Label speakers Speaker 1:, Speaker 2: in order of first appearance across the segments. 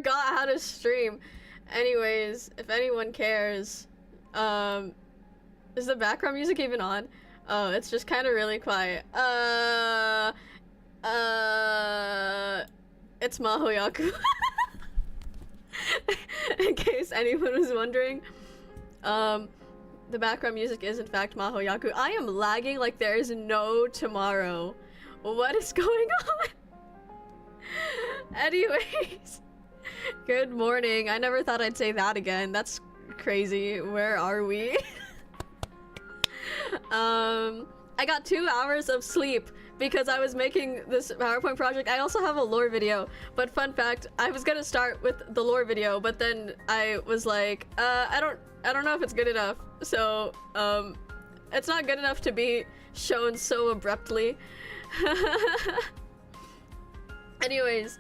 Speaker 1: forgot how to stream. Anyways, if anyone cares, is the background music even on? Oh, it's just kind of really quiet. It's mahoyaku. In case anyone was wondering, the background music is in fact mahoyaku. I am lagging like there is no tomorrow. What is going on? Anyways, good morning. I never thought I'd say that again. That's crazy. Where are we? I got 2 hours of sleep because I was making this PowerPoint project. I also have a lore video, but fun fact, I was gonna start with the lore video, but then I was like, I don't know if it's good enough. So, it's not good enough to be shown so abruptly. Anyways,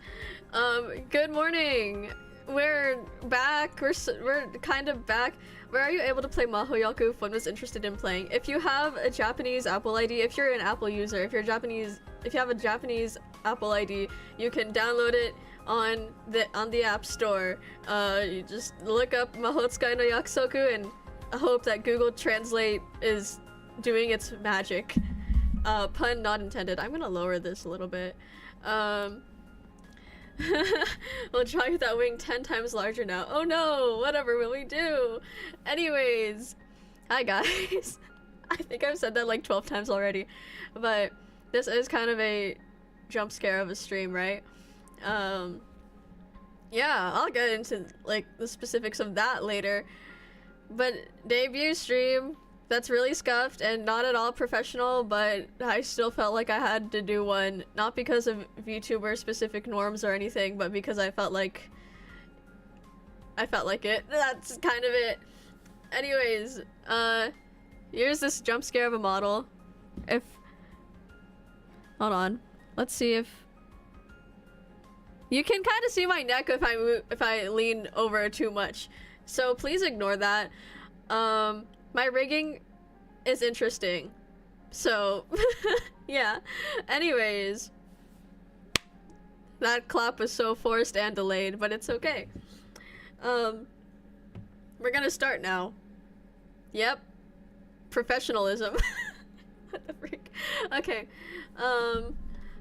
Speaker 1: good morning. We're back. We're kind of back. Where are you able to play mahoyaku if one was interested in playing? If you have a Japanese Apple ID, if you're an Apple user, if you have a Japanese Apple ID, you can download it on the App Store. You just look up Mahotsukai no Yakusoku and hope that Google Translate is doing its magic. Pun not intended. I'm gonna lower this a little bit. We'll try with that wing 10 times larger now. Oh no, whatever will we do? Anyways, hi guys. I think I've said that like 12 times already, but this is kind of a jump scare of a stream, right? Yeah, I'll get into like the specifics of that later, but debut stream that's really scuffed and not at all professional, but I still felt like I had to do one, not because of VTuber specific norms or anything, but because I felt like it. That's kind of it. Anyways, here's this jump scare of a model. Hold on, let's see if you can kind of see my neck if I lean over too much, so please ignore that. My rigging is interesting, so yeah. Anyways, that clap was so forced and delayed, but it's okay. We're gonna start now. Yep, professionalism. What the freak? Okay,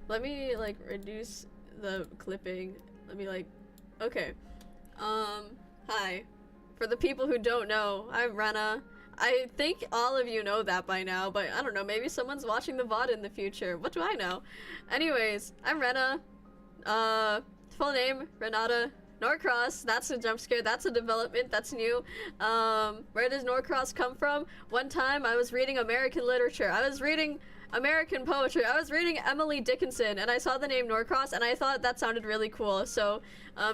Speaker 1: let me like reduce the clipping. Let me like, okay. Hi. For the people who don't know, I'm Rena. I think all of you know that by now, but I don't know, maybe someone's watching the VOD in the future. What do I know? Anyways, I'm Rena. Full name, Renata Norcross. That's a jump scare, that's a development, that's new. Where does Norcross come from? One time I was reading American literature. I was reading American poetry. I was reading Emily Dickinson, and I saw the name Norcross, and I thought that sounded really cool. So,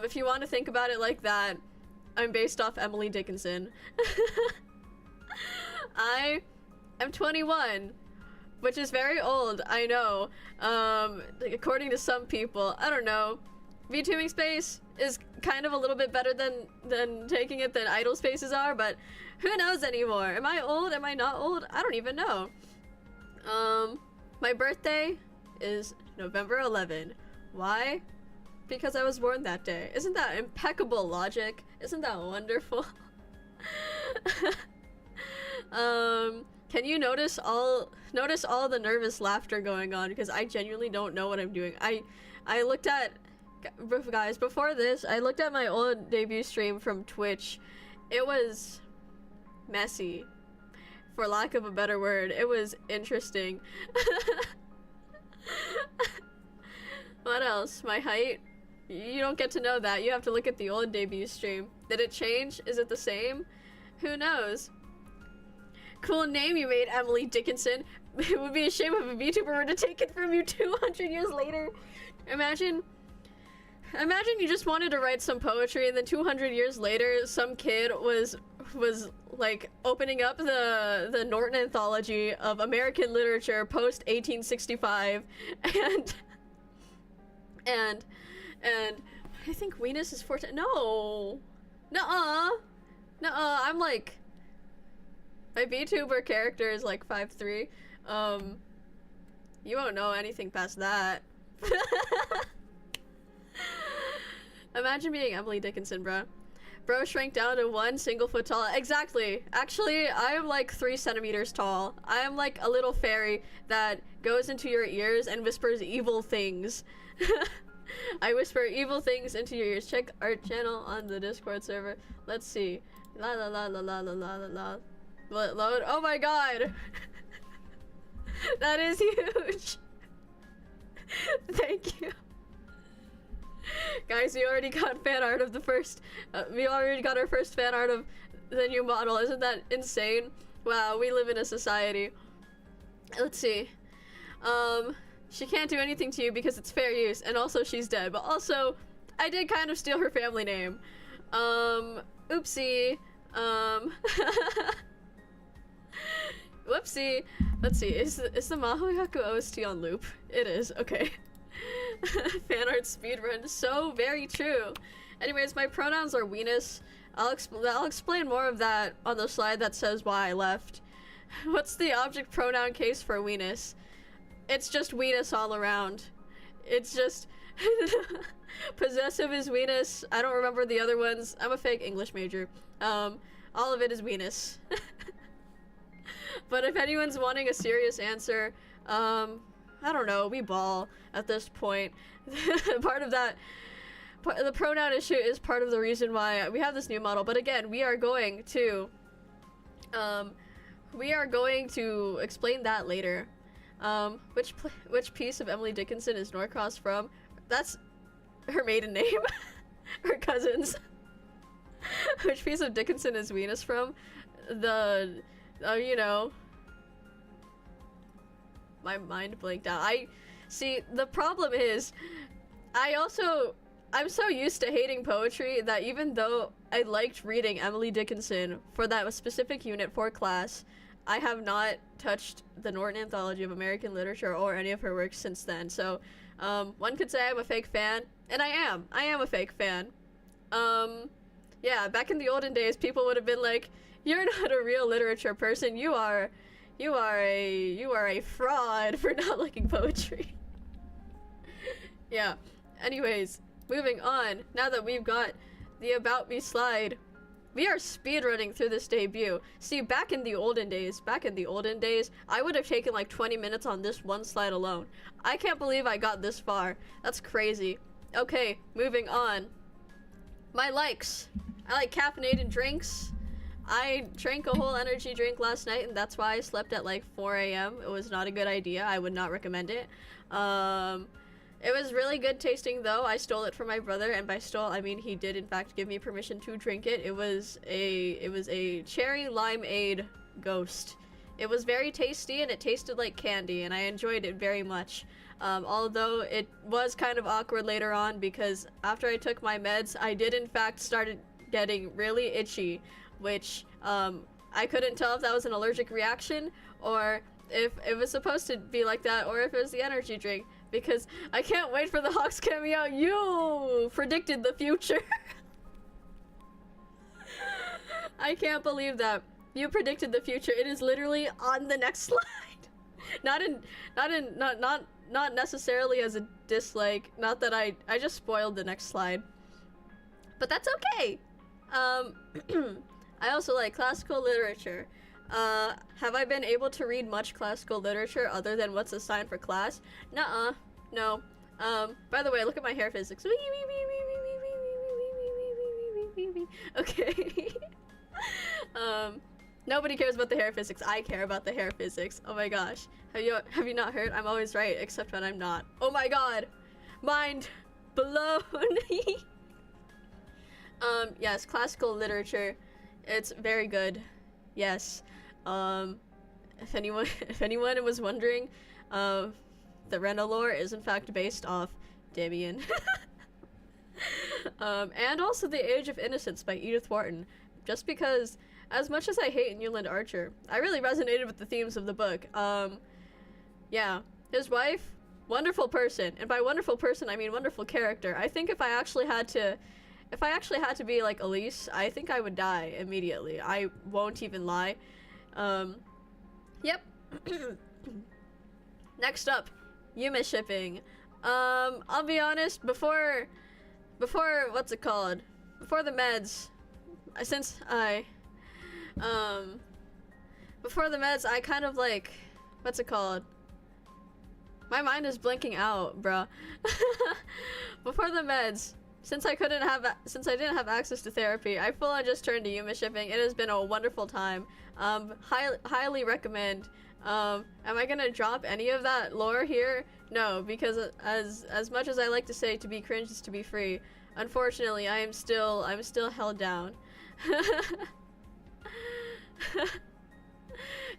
Speaker 1: if you want to think about it like that, I'm based off Emily Dickinson. I am 21, which is very old, I know. According to some people, I don't know. VTubing space is kind of a little bit better than taking it than idle spaces are, but who knows anymore? Am I old? Am I not old? I don't even know. My birthday is November 11. Why? Because I was born that day. Isn't that impeccable logic? Isn't that wonderful? Can you notice all the nervous laughter going on? Because I genuinely don't know what I'm doing. I looked at, guys, before this, I looked at my old debut stream from Twitch. It was messy, for lack of a better word. It was interesting. What else? My height? You don't get to know that. You have to look at the old debut stream. Did it change? Is it the same? Who knows? Cool name you made, Emily Dickinson. It would be a shame if a VTuber were to take it from you 200 years later. Imagine you just wanted to write some poetry, and then 200 years later, some kid was like opening up the Norton Anthology of American Literature post 1865, and I think Venus is 14. No, nuh-uh. I'm like, my VTuber character is like 5'3". You won't know anything past that. Imagine being Emily Dickinson, bro. Bro shrank down to 1 single foot tall. Exactly. Actually, I am like 3 centimeters tall. I am like a little fairy that goes into your ears and whispers evil things. I whisper evil things into your ears. Check our channel on the Discord server. Let's see. La la la la la la la la la. Load. Oh my god! That is huge! Thank you. Guys, we already got fan art of the first. We already got our first fan art of the new model. Isn't that insane? Wow, we live in a society. Let's see. She can't do anything to you because it's fair use, and also she's dead. But also, I did kind of steal her family name. Oopsie. Whoopsie. Let's see. Is the Mahoyaku OST on loop? It is. Okay. Fan art speedrun. So very true. Anyways, my pronouns are weenus. I'll explain more of that on the slide that says why I left. What's the object pronoun case for weenus? It's just weenus all around. It's just possessive is weenus. I don't remember the other ones. I'm a fake English major. All of it is weenus. But if anyone's wanting a serious answer, I don't know, we ball at this point. Part of that, the pronoun issue is part of the reason why we have this new model. But again, we are going to explain that later. Which piece of Emily Dickinson is Norcross from? That's her maiden name. Her cousins. Which piece of Dickinson is Venus from? The, you know. My mind blanked out. See, the problem is, I'm so used to hating poetry that even though I liked reading Emily Dickinson for that specific unit for class, I have not touched the Norton Anthology of American Literature or any of her works since then. So, one could say I'm a fake fan, and I am a fake fan. Yeah, back in the olden days, people would have been like, "You're not a real literature person. You are a fraud for not liking poetry." Yeah. Anyways, moving on. Now that we've got the About Me slide, we are speedrunning through this debut. See, back in the olden days, I would have taken like 20 minutes on this one slide alone. I can't believe I got this far. That's crazy. Okay, moving on. My likes. I like caffeinated drinks. I drank a whole energy drink last night, and that's why I slept at like 4 a.m. It was not a good idea. I would not recommend it. It was really good tasting, though. I stole it from my brother, and by stole, I mean he did in fact give me permission to drink it. It was a cherry limeade ghost. It was very tasty, and it tasted like candy, and I enjoyed it very much. Although it was kind of awkward later on, because after I took my meds, I did in fact started getting really itchy, which I couldn't tell if that was an allergic reaction or if it was supposed to be like that, or if it was the energy drink, because I can't wait for the Hawks cameo. You predicted the future. I can't believe that you predicted the future. It is literally on the next slide. Not necessarily as a dislike. Not that I just spoiled the next slide, but that's okay. I also like classical literature. Have I been able to read much classical literature other than what's assigned for class? Nuh-uh. No. By the way, look at my hair physics. Okay. Nobody cares about the hair physics. I care about the hair physics. Oh my gosh. Have you not heard? I'm always right, except when I'm not. Oh my god. Mind blown. Yes, classical literature. It's very good. Yes. If anyone was wondering, the Rena lore is in fact based off Damien. And also The Age of Innocence by Edith Wharton. Just because, as much as I hate Newland Archer, I really resonated with the themes of the book. Yeah. His wife, wonderful person. And by wonderful person, I mean wonderful character. I think if I actually had to be like Elise, I think I would die immediately. I won't even lie. Yep. Next up, Yuma shipping. I'll be honest, before before, what's it called? Before the meds, before the meds, I kind of like, what's it called? My mind is blinking out, bruh. Before the meds, since I didn't have access to therapy, I full on just turned to Yuma shipping. It has been a wonderful time. Highly recommend. Am I gonna drop any of that lore here? No, because as much as I like to say to be cringe is to be free, unfortunately I'm still held down.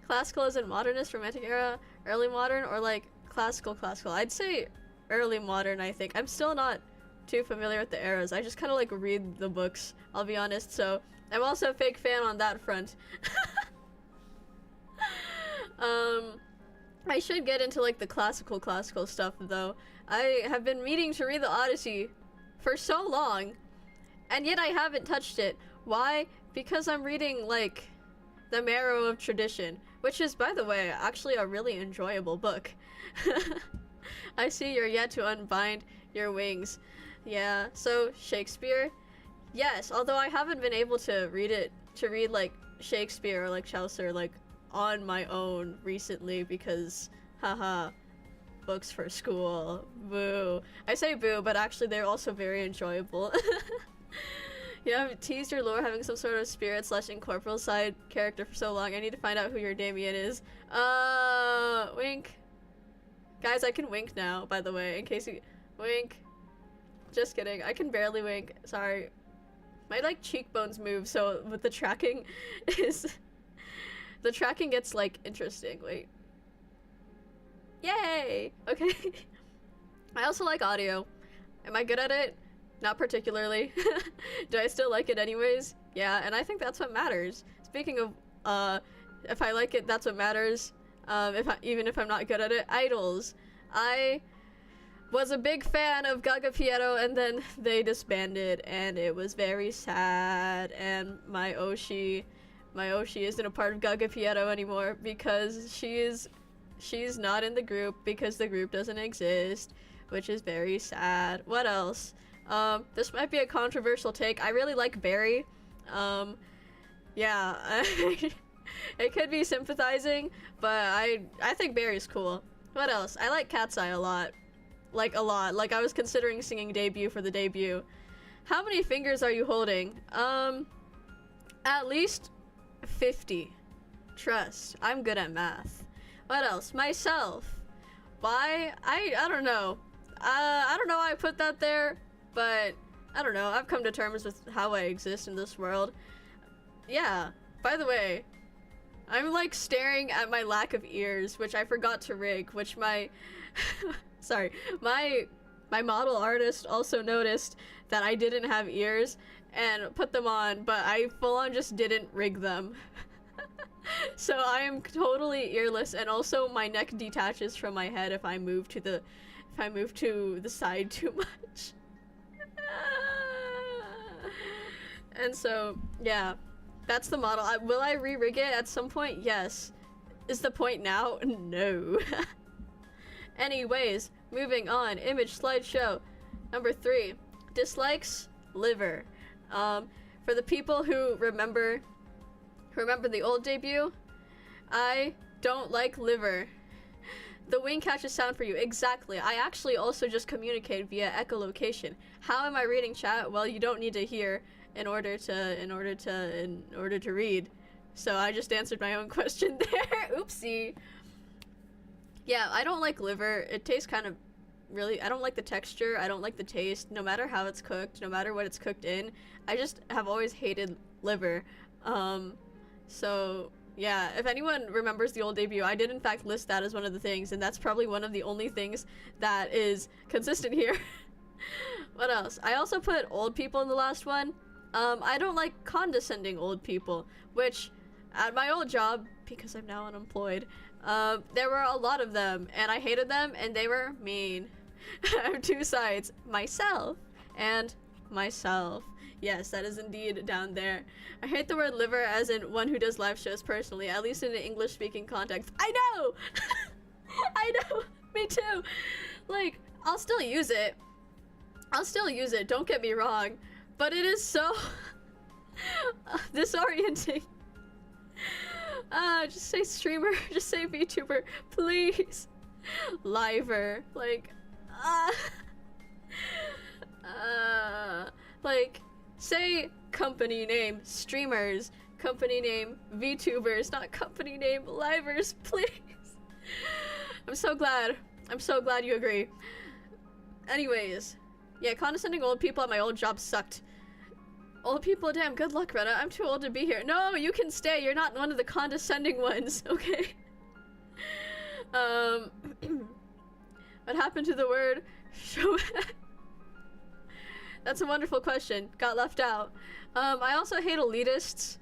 Speaker 1: Classical is in modernist, romantic era, early modern, or like classical? I'd say early modern, I think. I'm still not too familiar with the eras. I just kind of like read the books, I'll be honest, so I'm also a fake fan on that front. I should get into like the classical stuff though. I have been meaning to read the Odyssey for so long, and yet I haven't touched it. Why? Because I'm reading like The Marrow of Tradition, which is, by the way, actually a really enjoyable book. I see you're yet to unbind your wings. Yeah, so Shakespeare? Yes, although I haven't been able to read like Shakespeare or like Chaucer like on my own recently because, haha, books for school, boo. I say boo, but actually they're also very enjoyable. You have teased your lore having some sort of spirit / incorporeal side character for so long. I need to find out who your Damien is. Wink. Guys, I can wink now, by the way, in case you... Wink. Just kidding. I can barely wink. Sorry. My, like, cheekbones move, so with the tracking is... The tracking gets, like, interesting. Wait. Yay! Okay. I also like audio. Am I good at it? Not particularly. Do I still like it anyways? Yeah, and I think that's what matters. Speaking of, if I like it, that's what matters. Even if I'm not good at it. Idols. I was a big fan of Gaga Pietro, and then they disbanded, and it was very sad, and my Oshi isn't a part of Gaga Pietro anymore because she's not in the group because the group doesn't exist, which is very sad. What else? This might be a controversial take. I really like Barry. Yeah, it could be sympathizing, but I think Barry's cool. What else? I like Cat's Eye a lot. Like, a lot. Like, I was considering singing Debut for the debut. How many fingers are you holding? At least 50. Trust. I'm good at math. What else? Myself. Why? I don't know. I don't know why I put that there, but I don't know. I've come to terms with how I exist in this world. Yeah. By the way, I'm like staring at my lack of ears, which I forgot to rig, which my sorry, my model artist also noticed that I didn't have ears and put them on, but I full on just didn't rig them. So I am totally earless, and also my neck detaches from my head if I move to the side too much. And so, yeah, that's the model. Will I re-rig it at some point? Yes. Is the point now? No. Anyways, moving on. Image slideshow. Number 3. Dislikes liver. For the people who remember the old debut, I don't like liver. The wing catches sound for you. Exactly. I actually also just communicate via echolocation. How am I reading chat? Well, you don't need to hear in order to read. So I just answered my own question there. Oopsie. Yeah, I don't like liver. It tastes kind of really, I don't like the texture. I don't like the taste. No matter how it's cooked, no matter what it's cooked in, I just have always hated liver. So yeah, if anyone remembers the old debut, I did in fact list that as one of the things, and that's probably one of the only things that is consistent here. What else? I also put old people in the last one. I don't like condescending old people, which at my old job, because I'm now unemployed, there were a lot of them, and I hated them, and they were mean. I have two sides, myself and myself. Yes, that is indeed down there. I hate the word liver as in one who does live shows personally, at least in an English-speaking context. I know! I know! Me too! Like, I'll still use it. I'll still use it, don't get me wrong, but it is so disorienting. Just say streamer, just say VTuber, please. Liver, like, like, say company name streamers, company name VTubers, not company name livers, please. I'm so glad you agree. Anyways, yeah, condescending old people at my old job sucked. Old people, damn, good luck, Retta. I'm too old to be here. No, you can stay. You're not one of the condescending ones, okay? What happened to the word show? That's a wonderful question. Got left out. I also hate elitists.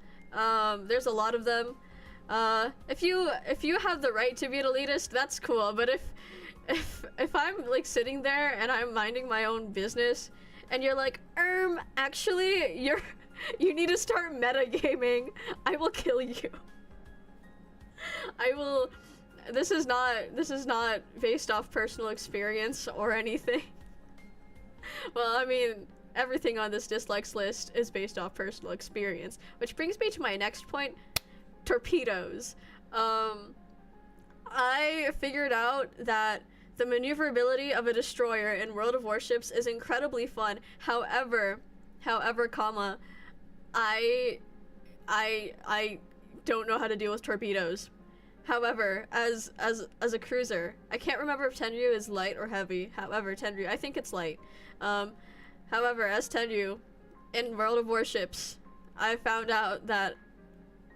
Speaker 1: There's a lot of them. If you have the right to be an elitist, that's cool. But if I'm like sitting there and I'm minding my own business, and you're like, actually, you need to start metagaming, I will kill you. I will. This is not based off personal experience or anything. Well, I mean, everything on this dislikes list is based off personal experience, which brings me to my next point: torpedoes. I figured out that the maneuverability of a destroyer in World of Warships is incredibly fun. However, comma, I don't know how to deal with torpedoes. However, as a cruiser, I can't remember if Tenryu is light or heavy. However, Tenryu, I think it's light. However, as Tenryu, in World of Warships, I found out that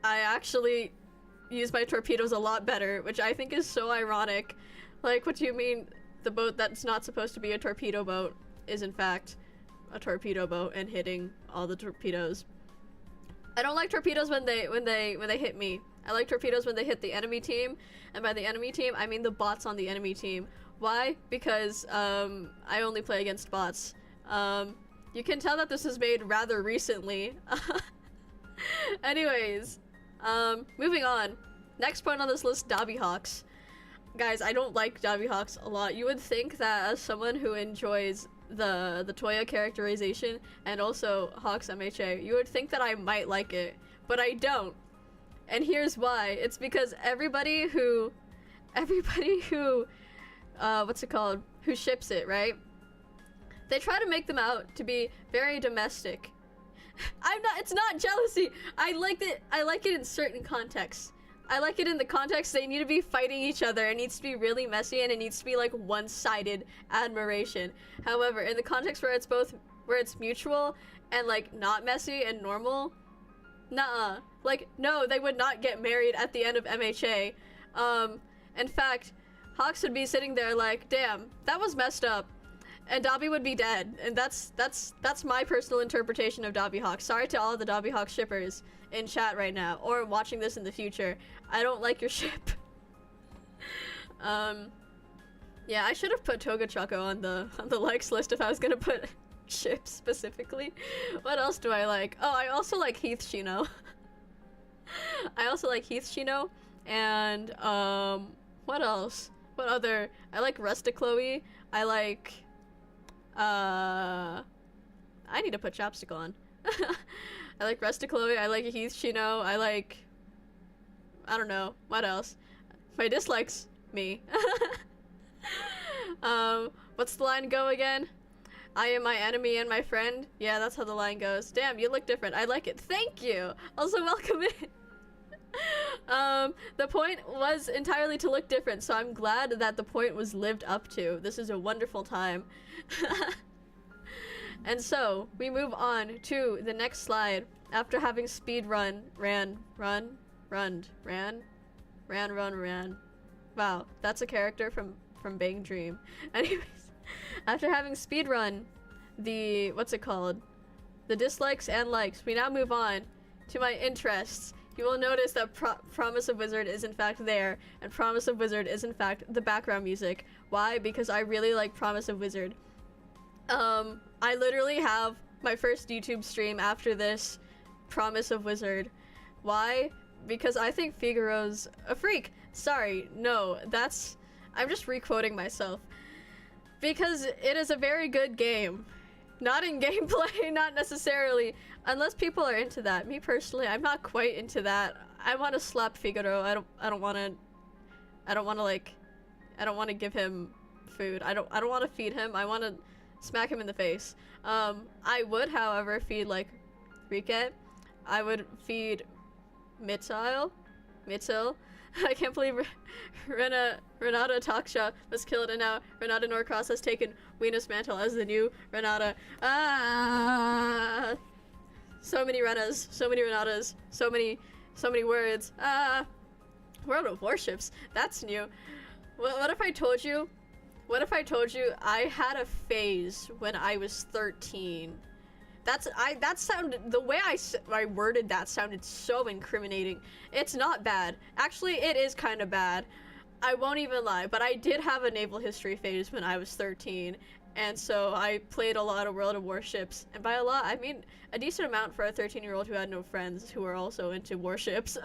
Speaker 1: I actually use my torpedoes a lot better, which I think is so ironic. Like, what do you mean the boat that's not supposed to be a torpedo boat is in fact a torpedo boat and hitting all the torpedoes? I don't like torpedoes when they hit me. I like torpedoes when they hit the enemy team, and by the enemy team I mean the bots on the enemy team. Why? Because I only play against bots. You can tell that this was made rather recently. Anyways, moving on. Next point on this list, Dobby Hawks. Guys, I don't like Dobby Hawks a lot. You would think that as someone who enjoys the Toya characterization and also Hawks MHA, you would think that I might like it, but I don't. And here's why. It's because everybody who what's it called? Who ships it, right? They try to make them out to be very domestic. It's not jealousy. I like it in certain contexts. I like it in the context they need to be fighting each other. It needs to be really messy and it needs to be like one-sided admiration. However, in the context where it's mutual and like not messy and normal, nuh-uh. Like, no, they would not get married at the end of MHA. In fact, Hawks would be sitting there like, damn, that was messed up. And Dobby would be dead. And that's my personal interpretation of Dobby Hawks. Sorry to all of the Dobby Hawks shippers in chat right now, or watching this in the future. I don't like your ship. Yeah, I should have put Toga Choco on the likes list if I was gonna put ships specifically. What else do I like? Oh, I also like Heath Shino. I also like Heath Shino, and what else? What other? I like Rustic Chloe. I like I need to put chapstick on. I like Rustic Chloe. I like Heath Shino. I like, I don't know, what else? My dislikes, me. What's the line go again? I am my enemy and my friend. Yeah, that's how the line goes. Damn, you look different. I like it. Thank you. Also, welcome in. The point was entirely to look different, so I'm glad that the point was lived up to. This is a wonderful time. And so, we move on to the next slide. After having speed run. Wow, that's a character from Bang Dream. Anyways, after having speed run the, what's it called? The dislikes and likes, we now move on to my interests. You will notice that Promise of Wizard is in fact there, and Promise of Wizard is in fact the background music. Why? Because I really like Promise of Wizard. I literally have my first YouTube stream after this Promise of Wizard. Why? Because I think Figaro's a freak. Sorry, no, I'm just re-quoting myself. Because it is a very good game. Not in gameplay, not necessarily. Unless people are into that. Me personally, I'm not quite into that. I want to slap Figaro. I don't want to give him food. I don't want to feed him. I want to smack him in the face. I would, however, feed like Rike. I would feed Mitsil. I can't believe Renata Taksha was killed, and now Renata Norcross has taken Weena's mantle as the new Renata. Ah! So many Renas, so many Renatas, so many words. Ah! World of Warships. That's new. What if I told you? What if I told you I had a phase when I was 13? That sounded, the way I worded that sounded so incriminating. It's not bad. Actually, it is kind of bad. I won't even lie, but I did have a naval history phase when I was 13, and so I played a lot of World of Warships. And by a lot, I mean a decent amount for a 13-year-old who had no friends who were also into warships.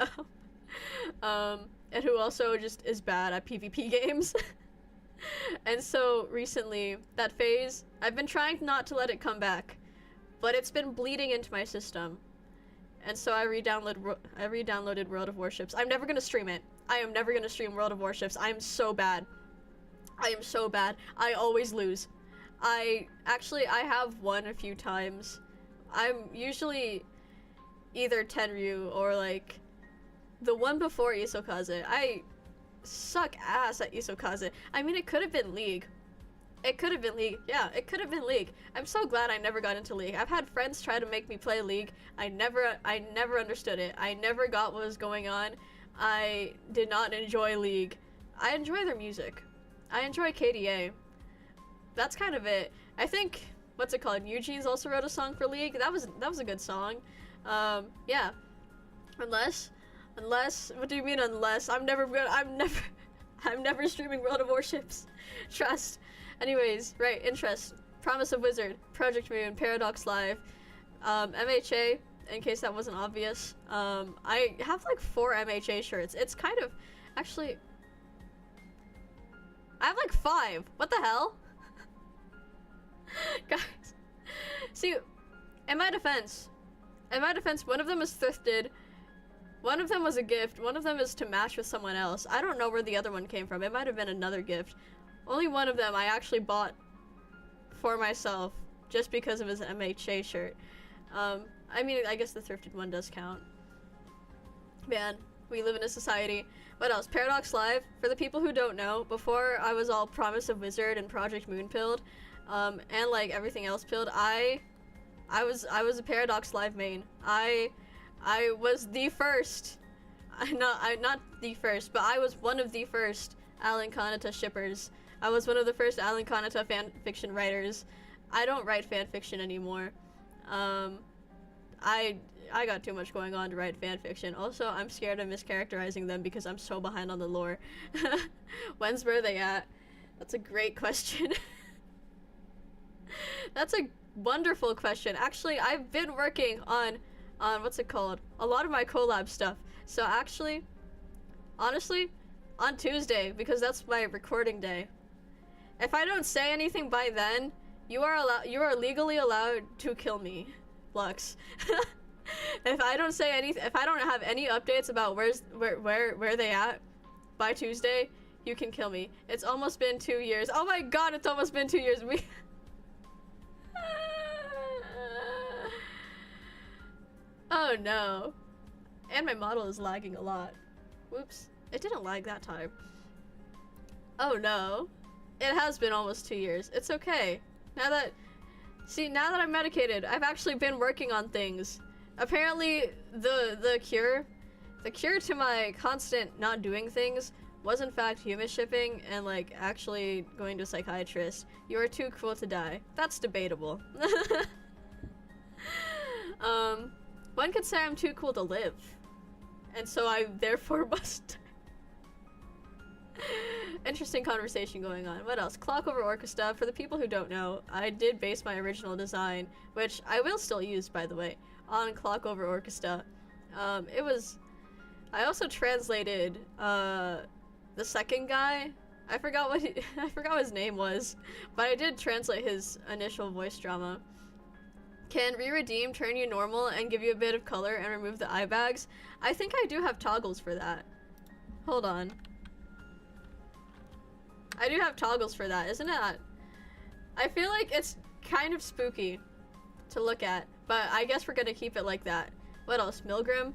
Speaker 1: And who also just is bad at PvP games. And so recently, that phase, I've been trying not to let it come back, but it's been bleeding into my system. And so I re-downloaded World of Warships. I'm never gonna stream it. I am never gonna stream World of Warships. I am so bad. I am so bad. I always lose. I have won a few times. I'm usually either Tenryu or like the one before Isokaze. I suck ass at Isokaze. I mean, it could have been League. It could have been League. Yeah, it could have been League. I'm so glad I never got into League. I've had friends try to make me play League. I never understood it. I never got what was going on. I did not enjoy League. I enjoy their music. I enjoy KDA. That's kind of it. I think, what's it called? Eugene's also wrote a song for League. That was a good song. Yeah. Unless, what do you mean unless? I'm never streaming World of Warships. Trust. Anyways, right, interest. Promise of Wizard, Project Moon, Paradox Live, MHA, in case that wasn't obvious. I have like 4 MHA shirts. It's kind of, actually, I have like 5. What the hell? Guys, see, in my defense, one of them is thrifted, one of them was a gift, one of them is to match with someone else. I don't know where the other one came from. It might have been another gift. Only one of them I actually bought for myself just because of his MHA shirt. I mean, I guess the thrifted one does count. Man, we live in a society. What else? Paradox Live. For the people who don't know, before I was all Promise of Wizard and Project Moon pilled, and like everything else pilled, I was a Paradox Live main. I was the first. Not the first, but I was one of the first Alan Kanata shippers. I was one of the first Alan Kanata fanfiction writers. I don't write fanfiction anymore. I got too much going on to write fanfiction. Also, I'm scared of mischaracterizing them because I'm so behind on the lore. When's where they at? That's a great question. That's a wonderful question. Actually, I've been working on what's it called? A lot of my collab stuff. So actually, honestly, on Tuesday, because that's my recording day, if I don't say anything by then, you are legally allowed to kill me, Lux. If I don't say anything, if I don't have any updates about where they at by Tuesday, you can kill me. It's almost been 2 years. Oh my god, it's almost been 2 years. Oh no. And my model is lagging a lot. Whoops. It didn't lag that time. Oh no. It has been almost 2 years. It's okay. Now that I'm medicated, I've actually been working on things. Apparently, the cure to my constant not doing things was in fact humus shipping and like actually going to a psychiatrist. You are too cool to die. That's debatable. One could say I'm too cool to live, and so I therefore must. Interesting conversation going on. What else? Clock over Orchestra. For the people who don't know, I did base my original design, which I will still use, by the way, on Clock over Orchestra. I also translated the second guy. I forgot what his name was, but I did translate his initial voice drama. Can re-redeem turn you normal and give you a bit of color and remove the eye bags? I think I do have toggles for that. Hold on. I do have toggles for that, isn't it? I feel like it's kind of spooky to look at, but I guess we're gonna keep it like that. What else? Milgram?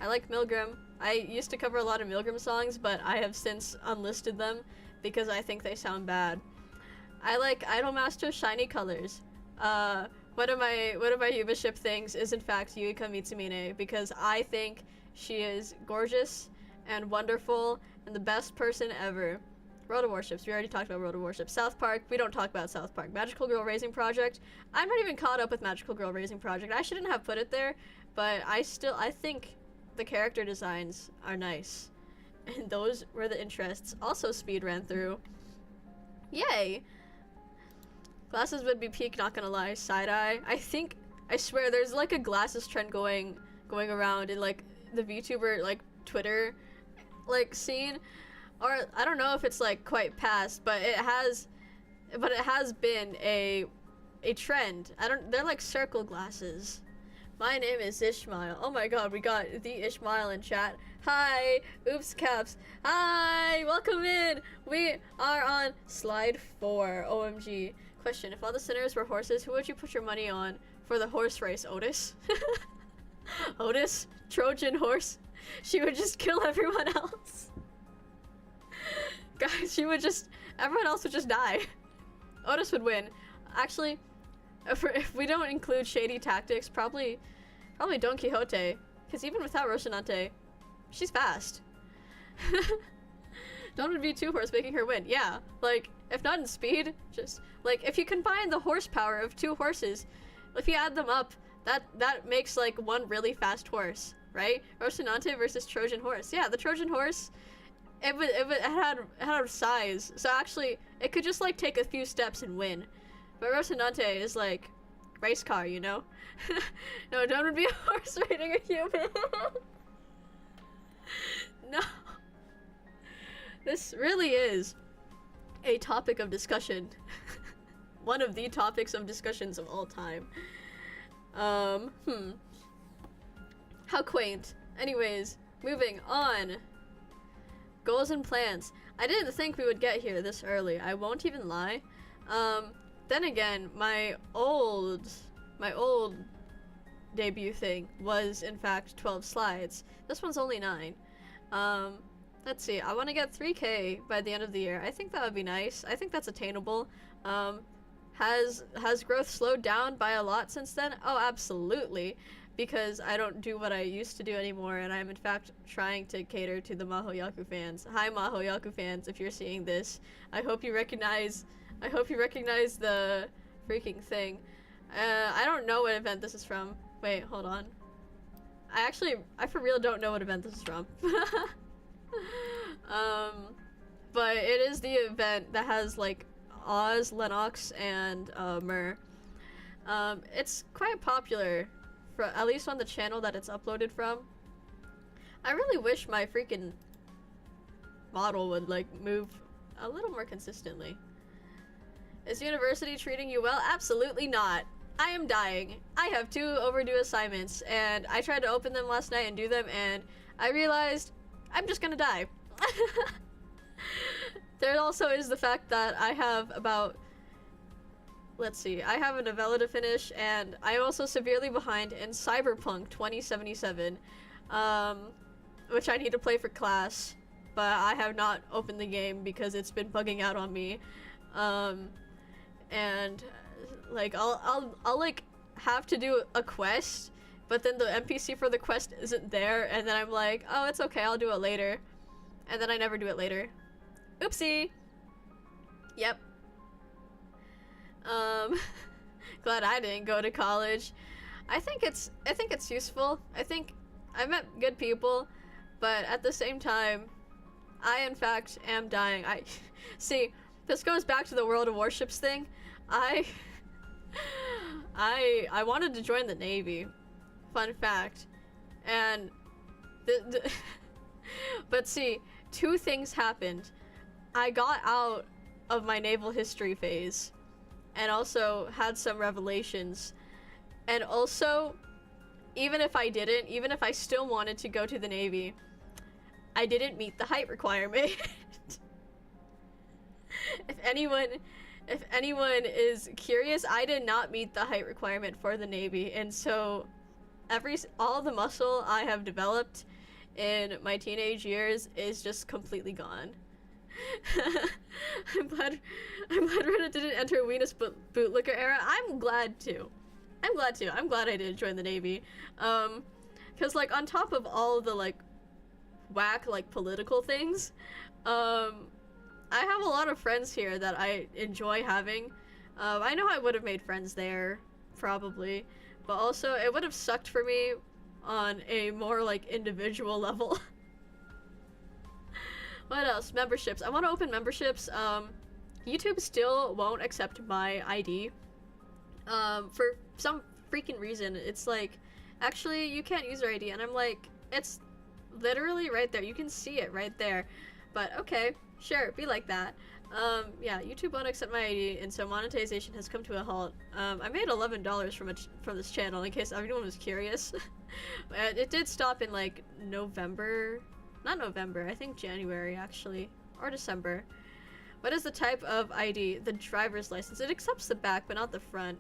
Speaker 1: I like Milgram. I used to cover a lot of Milgram songs, but I have since unlisted them because I think they sound bad. I like Idolmaster's shiny colors. One of my Yubaship things is in fact Yuika Mitsumine because I think she is gorgeous and wonderful and the best person ever. World of Warships, we already talked about World of Warships. South Park, we don't talk about South Park. Magical Girl Raising Project, I'm not even caught up with Magical Girl Raising Project. I shouldn't have put it there, but I think the character designs are nice. And those were the interests. Also speed ran through. Yay! Glasses would be peak, not gonna lie. Side-eye. I swear, there's like a glasses trend going around in like the VTuber, like Twitter, like scene. Or I don't know if it's like quite past, but it has been a trend. They're like circle glasses. My name is Ishmael. Oh my god, we got the Ishmael in chat. Hi, oops caps. Hi, welcome in. We are on slide 4. OMG. Question: if all the sinners were horses, who would you put your money on for the horse race? Otis? Otis? Trojan horse? She would just kill everyone else. Guys, everyone else would just die. Otis would win. Actually, if we don't include shady tactics, probably Don Quixote, because even without Rocinante, she's fast. Don would be 2 horse, making her win. Yeah, like, if not in speed, just, like, if you combine the horsepower of 2 horses, if you add them up, that makes, like, 1 really fast horse, right? Rocinante versus Trojan horse. Yeah, the Trojan horse, it had size, so actually it could just like take a few steps and win. But Rocinante is like race car, you know? No, Don would be a horse riding a human. No. This really is a topic of discussion. One of the topics of discussions of all time. How quaint. Anyways, moving on. Goals and plans. I didn't think we would get here this early. I won't even lie. Then again, my old debut thing was in fact 12 slides. This one's only 9. Let's see. I want to get 3K by the end of the year. I think that would be nice. I think that's attainable. Has growth slowed down by a lot since then? Oh, absolutely. Because I don't do what I used to do anymore, and I'm in fact trying to cater to the Mahoyaku fans. Hi Mahoyaku fans, if you're seeing this. I hope you recognize the freaking thing. I don't know what event this is from. Wait, hold on. I for real don't know what event this is from. But it is the event that has like Oz, Lennox, and Myrrh. It's quite popular. At least on the channel that it's uploaded from. I really wish my freaking model would like move a little more consistently. Is university treating you well? Absolutely not. I am dying. I have 2 overdue assignments and I tried to open them last night and do them and I realized I'm just gonna die. There also is the fact that I have about, let's see, I have a novella to finish, and I'm also severely behind in Cyberpunk 2077, which I need to play for class, but I have not opened the game because it's been bugging out on me, and like I'll like have to do a quest, but then the NPC for the quest isn't there, and then I'm like, oh, it's okay, I'll do it later, and then I never do it later. Oopsie. Yep. Glad I didn't go to college. I think it's useful. I think I met good people, but at the same time, I in fact am dying. See, this goes back to the World of Warships thing. I wanted to join the Navy. Fun fact. And but see, 2 things happened. I got out of my naval history phase and also had some revelations, And also, even if I still wanted to go to the Navy, I didn't meet the height requirement. If anyone is curious, I did not meet the height requirement for the Navy, and so all the muscle I have developed in my teenage years is just completely gone. I'm glad Reddit didn't enter Venus bootlicker era. I'm glad too. I'm glad I did join the Navy. Cause like on top of all the like whack like political things, I have a lot of friends here that I enjoy having. I know I would have made friends there, probably, but also it would have sucked for me on a more like individual level. What else? Memberships. I want to open memberships. YouTube still won't accept my ID. For some freaking reason. It's like, actually, you can't use your ID. And I'm like, it's literally right there. You can see it right there. But okay, sure, be like that. Yeah, YouTube won't accept my ID, and so monetization has come to a halt. I made $11 from this channel, in case anyone was curious. It did stop in like November. Not November, I think January actually, or December. What is the type of ID? The driver's license. It accepts the back, but not the front.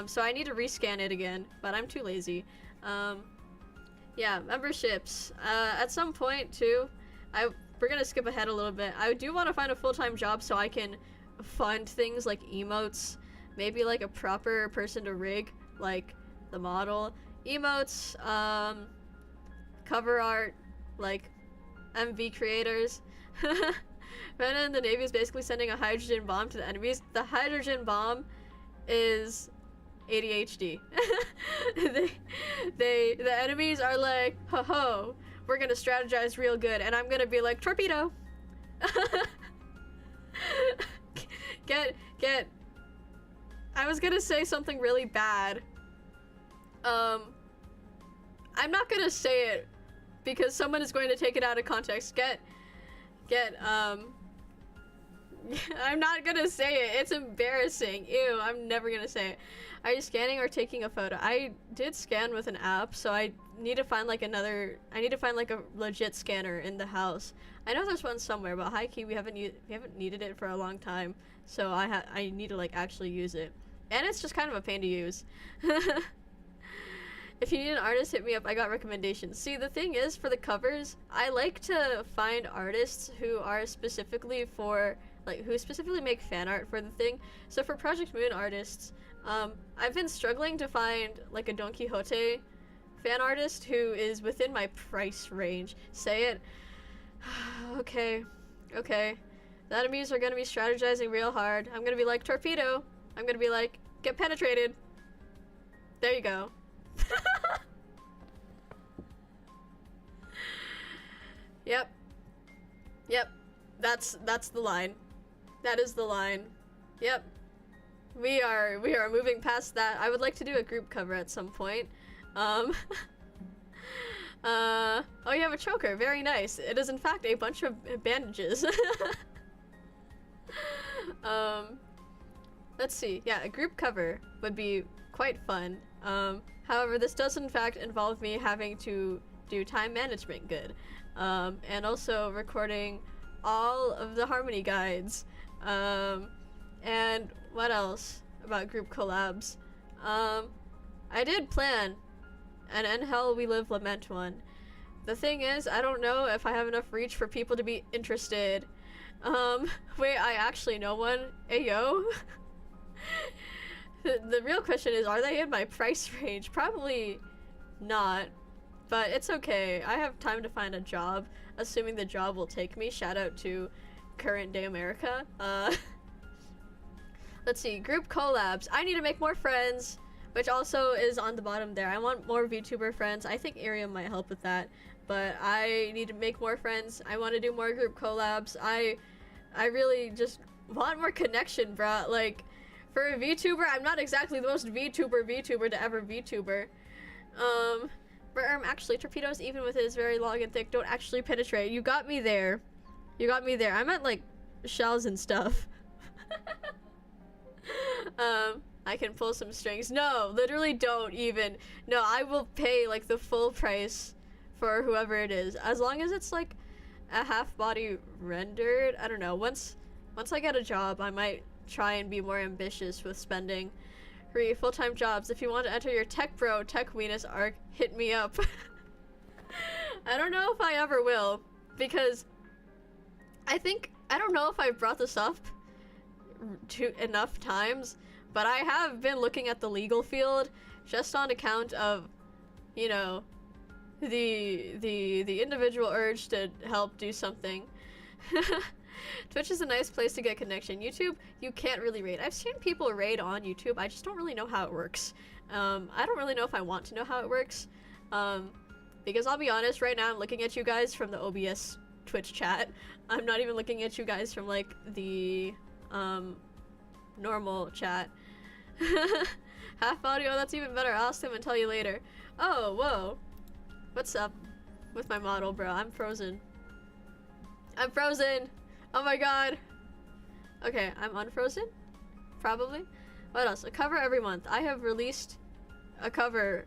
Speaker 1: So I need to rescan it again, but I'm too lazy. Yeah, memberships. At some point too, we're gonna skip ahead a little bit. I do want to find a full-time job so I can fund things like emotes, maybe like a proper person to rig, like the model. Emotes, cover art, like MV creators. Venom in the Navy is basically sending a hydrogen bomb to the enemies. The hydrogen bomb is ADHD. The enemies are like, ho ho, we're gonna strategize real good, and I'm gonna be like, torpedo. get. I was gonna say something really bad. I'm not gonna say it because someone is going to take it out of context. I'm not gonna say it. It's embarrassing. Ew, I'm never gonna say it. Are you scanning or taking a photo? I did scan with an app, so I need to find like I need to find like a legit scanner in the house. I know there's one somewhere, but high key we haven't needed it for a long time, so I need to like actually use it. And it's just kind of a pain to use. If you need an artist, hit me up. I got recommendations. See, the thing is, for the covers, I like to find artists who are specifically who specifically make fan art for the thing. So for Project Moon artists, I've been struggling to find like a Don Quixote fan artist who is within my price range. Say it. Okay. The enemies are gonna be strategizing real hard. I'm gonna be like, torpedo. I'm gonna be like, get penetrated. There you go. Yep. That's the line. That is the line. Yep. We are moving past that. I would like to do a group cover at some point. Oh, you have a choker. Very nice. It is in fact a bunch of bandages. Let's see. Yeah, a group cover would be quite fun. However, this does in fact involve me having to do time management good. And also recording all of the harmony guides. And what else about group collabs? I did plan an In Hell We Live Lament one. The thing is, I don't know if I have enough reach for people to be interested. Wait, I actually know one. Ayo. The real question is, are they in my price range? Probably not, but it's okay. I have time to find a job, assuming the job will take me. Shout out to current day America. Let's see, group collabs. I need to make more friends, which also is on the bottom there. I want more VTuber friends. I think Arium might help with that, but I need to make more friends. I want to do more group collabs. I really just want more connection, bruh. Like, for a VTuber, I'm not exactly the most VTuber to ever VTuber. Actually, torpedoes, even with his very long and thick, don't actually penetrate. You got me there. I meant, like, shells and stuff. I can pull some strings. No, literally don't even. No, I will pay like the full price for whoever it is. As long as it's like a half body rendered. I don't know. Once I get a job, I might try and be more ambitious with spending. Full-time jobs. If you want to enter your tech bro, tech weenus arc, hit me up. I don't know if I ever will, because I don't know if I've brought this up enough times, but I have been looking at the legal field just on account of, you know, the individual urge to help do something. Twitch is a nice place to get connection. YouTube, you can't really raid. I've seen people raid on YouTube. I just don't really know how it works. I don't really know if I want to know how it works. Because I'll be honest, right now I'm looking at you guys from the OBS Twitch chat. I'm not even looking at you guys from like the normal chat. Half audio, that's even better. I'll ask them and tell you later. Oh, whoa. What's up with my model, bro? I'm frozen. I'm frozen! Oh my god. Okay, I'm unfrozen? Probably. What else? A cover every month. I have released a cover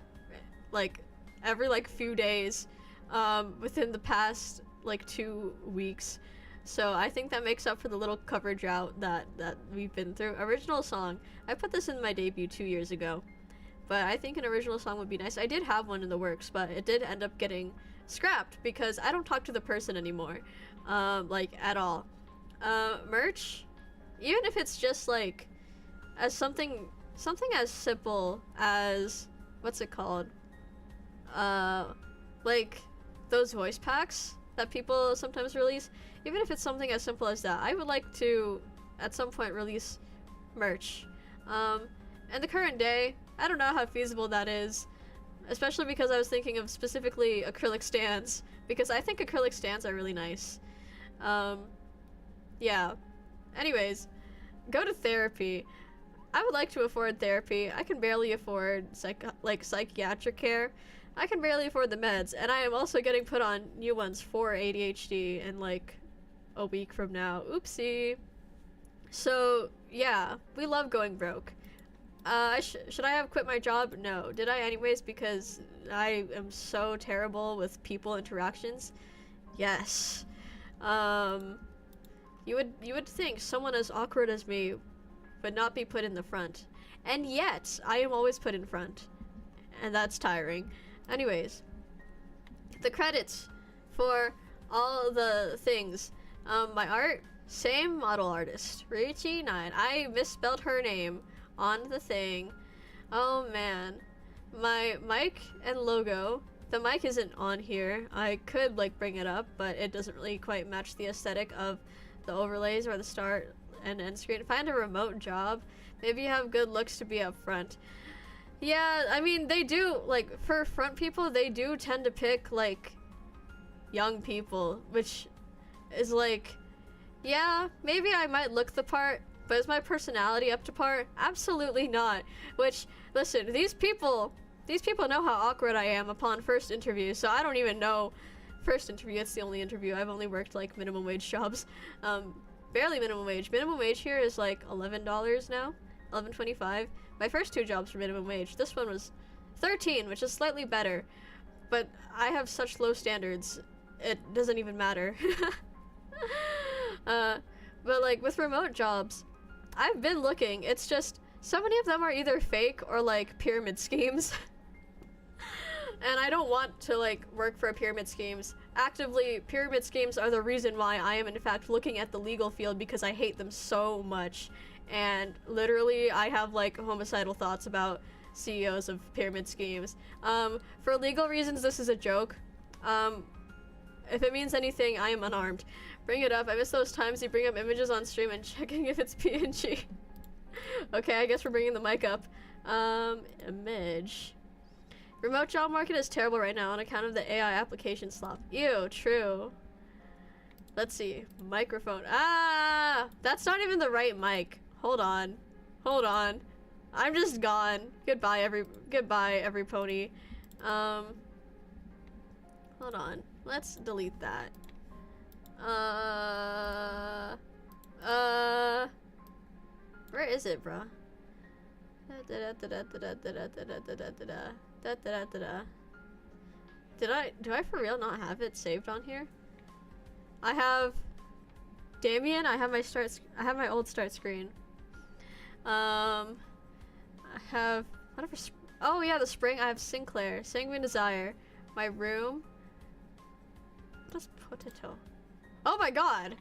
Speaker 1: like every like few days within the past like 2 weeks. So I think that makes up for the little cover drought that we've been through. Original song. I put this in my debut 2 years ago. But I think an original song would be nice. I did have one in the works, but it did end up getting scrapped because I don't talk to the person anymore. Like at all. Merch, even if it's just like as something as simple as, what's it called? Like those voice packs that people sometimes release, even if it's something as simple as that, I would like to at some point release merch. In the current day, I don't know how feasible that is, especially because I was thinking of specifically acrylic stands, because I think acrylic stands are really nice. Yeah. Anyways, go to therapy. I would like to afford therapy. I can barely afford psychiatric care. I can barely afford the meds, and I am also getting put on new ones for ADHD in like a week from now. Oopsie. So yeah, we love going broke. Should I have quit my job? No. Did I anyways because I am so terrible with people interactions? Yes. You would think someone as awkward as me would not be put in the front. And yet, I am always put in front. And that's tiring. Anyways, the credits for all the things. My art, same model artist, Richie9. I misspelled her name on the thing. Oh man. My mic and logo. The mic isn't on here. I could like bring it up, but it doesn't really quite match the aesthetic of the overlays or the start and end screen. Find a remote job. Maybe you have good looks to be up front. Yeah, I mean, they do, like, for front people, they do tend to pick, like, young people, which is like, yeah, maybe I might look the part, but is my personality up to par? Absolutely not. Which, listen, these people know how awkward I am upon first interview, so I don't even know. First interview, it's the only interview. I've only worked like minimum wage jobs. Barely minimum wage. Minimum wage here is like $11 now, $11.25. My first 2 jobs were minimum wage. This one was $13, which is slightly better, but I have such low standards, it doesn't even matter. But like with remote jobs, I've been looking. It's just so many of them are either fake or like pyramid schemes. And I don't want to like work for pyramid schemes. Actively, pyramid schemes are the reason why I am in fact looking at the legal field, because I hate them so much. And literally I have like homicidal thoughts about CEOs of pyramid schemes. For legal reasons, this is a joke. If it means anything, I am unarmed. Bring it up. I miss those times you bring up images on stream and checking if it's PNG. Okay, I guess we're bringing the mic up. Image. Remote job market is terrible right now on account of the AI application slop. Ew, true. Let's see. Microphone. Ah! That's not even the right mic. Hold on. Hold on. I'm just gone. Goodbye, every pony. Hold on. Let's delete that. Where is it, bruh? Do I for real not have it saved on here? I have Damien, I have my old start screen. I have whatever. Oh yeah, the spring. I have Sinclair, Sanguine Desire, my room. What is potato? Oh my god!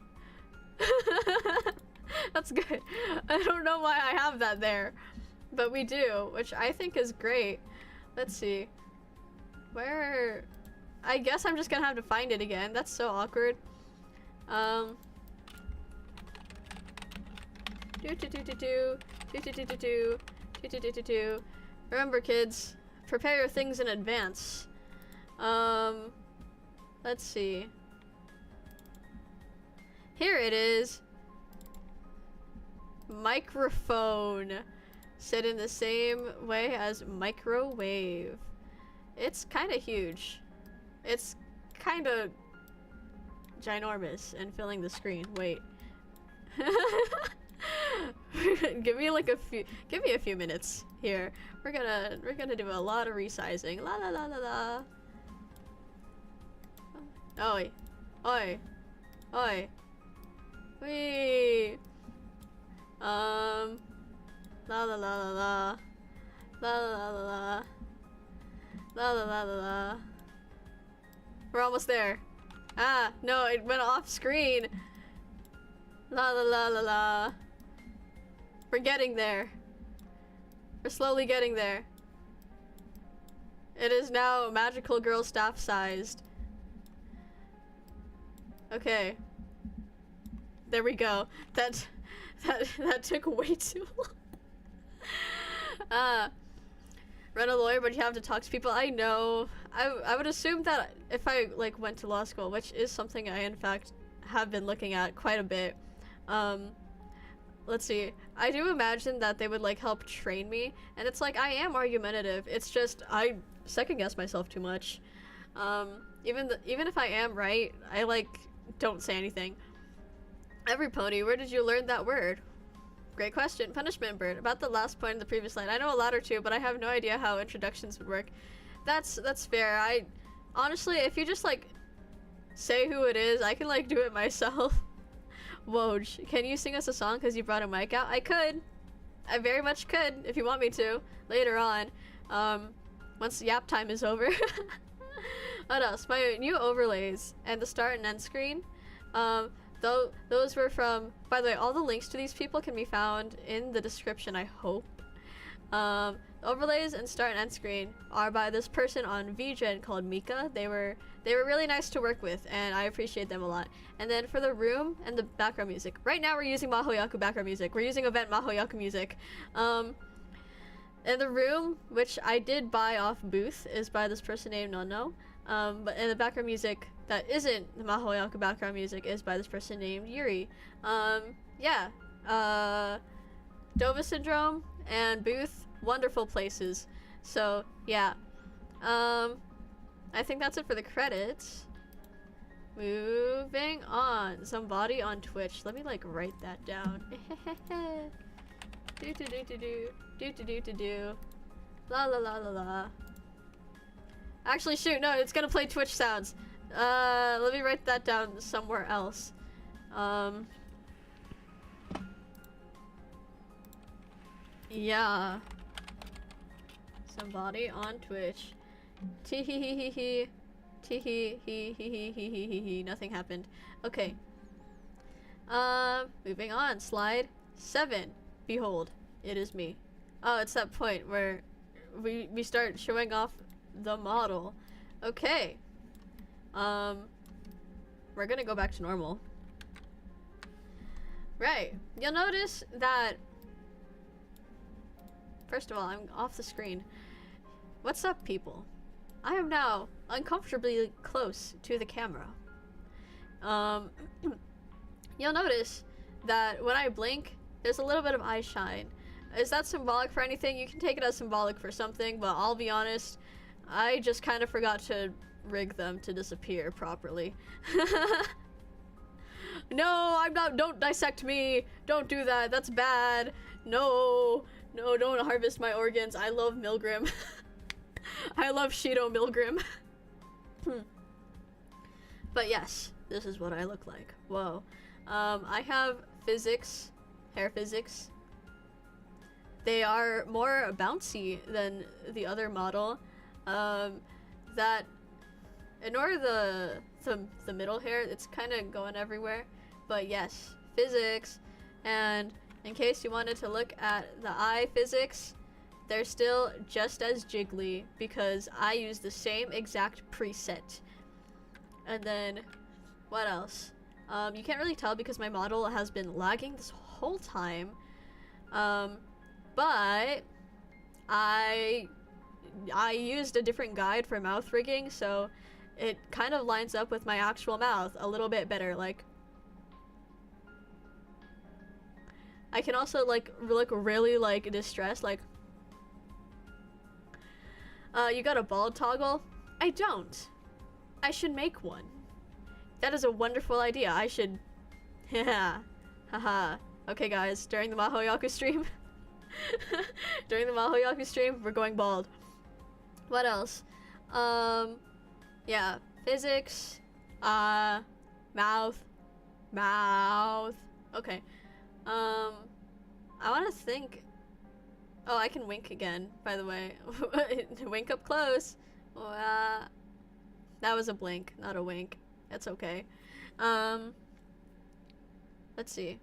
Speaker 1: That's good. I don't know why I have that there, but we do, which I think is great. Let's see. Where? I guess I'm just gonna have to find it again. That's so awkward. Remember, kids, prepare your things in advance. Let's see. Here it is. Microphone. Said in the same way as microwave. It's kind of huge. It's kind of ginormous and filling the screen. Wait. Give me a few minutes here. We're gonna do a lot of resizing. La la la la la. Oi. Oi. Oi. Wee. La la la la la. La la la la la. La la la la la. We're almost there. Ah, no, it went off screen. La la la la la. We're getting there. We're slowly getting there. It is now magical girl staff sized. Okay. There we go. That took way too long. Run a lawyer, but you have to talk to people. I know. I would assume that if I like went to law school, which is something I in fact have been looking at quite a bit. Let's see. I do imagine that they would like help train me, and it's like I am argumentative. It's just I second guess myself too much. Even if I am right, I like don't say anything. Every pony, where did you learn that word? Great question. Punishment bird. About the last point in the previous line. I know a lot or two, but I have no idea how introductions would work. That's fair. I honestly, if you just like say who it is, I can like do it myself. Woj, can you sing us a song because you brought a mic out? I could. I very much could if you want me to later on. Once yap time is over. What else? My new overlays and the start and end screen. Those were from, by the way, all the links to these people can be found in the description, I hope. Overlays and start and end screen are by this person on VGen called Mika. They were really nice to work with, and I appreciate them a lot. And then for the room and the background music, right now we're using mahoyaku background music. We're using event mahoyaku music. And the room, which I did buy off Booth, is by this person named Nono. But in the background music that isn't the mahoyaku background music is by this person named Yuri. Yeah. Dova Syndrome and Booth, wonderful places. So, yeah. I think that's it for the credits. Moving on. Somebody on Twitch. Let me, like, write that down. Do-do-do-do-do. Do-do-do-do-do. La la la la la. Actually, shoot, no, it's gonna play Twitch sounds. Let me write that down somewhere else. Yeah. Somebody on Twitch. Tee-hee-hee-hee-hee. Tee-hee-hee-hee-hee-hee-hee-hee. Nothing happened. Okay. Moving on. Slide 7. Behold, it is me. Oh, it's that point where we start showing off the model. Okay. We're gonna go back to normal. Right. You'll notice that first of all, I'm off the screen. What's up, people? I am now uncomfortably close to the camera. You'll notice that when I blink, there's a little bit of eye shine. Is that symbolic for anything? You can take it as symbolic for something, but I'll be honest, I just kind of forgot to rig them to disappear properly. No, I'm not. Don't dissect me. Don't do that. That's bad. No. No, don't harvest my organs. I love Milgram. I love Shido Milgram. But yes, this is what I look like. Whoa. I have physics, hair physics. They are more bouncy than the other model. That ignore the middle hair, it's kind of going everywhere. But yes, physics. And in case you wanted to look at the eye physics, they're still just as jiggly because I use the same exact preset. And then, what else? You can't really tell because my model has been lagging this whole time. But I used a different guide for mouth rigging, so it kind of lines up with my actual mouth a little bit better. Like, I can also like look really like distressed, like, you got a bald toggle? I don't. I should make one. That is a wonderful idea. I should. Yeah. Haha. Okay, guys. During the mahoyaku stream, we're going bald. What else? Yeah. Physics. Mouth. Okay. I want to think. Oh, I can wink again, by the way. Wink up close. That was a blink, not a wink. It's okay. Let's see.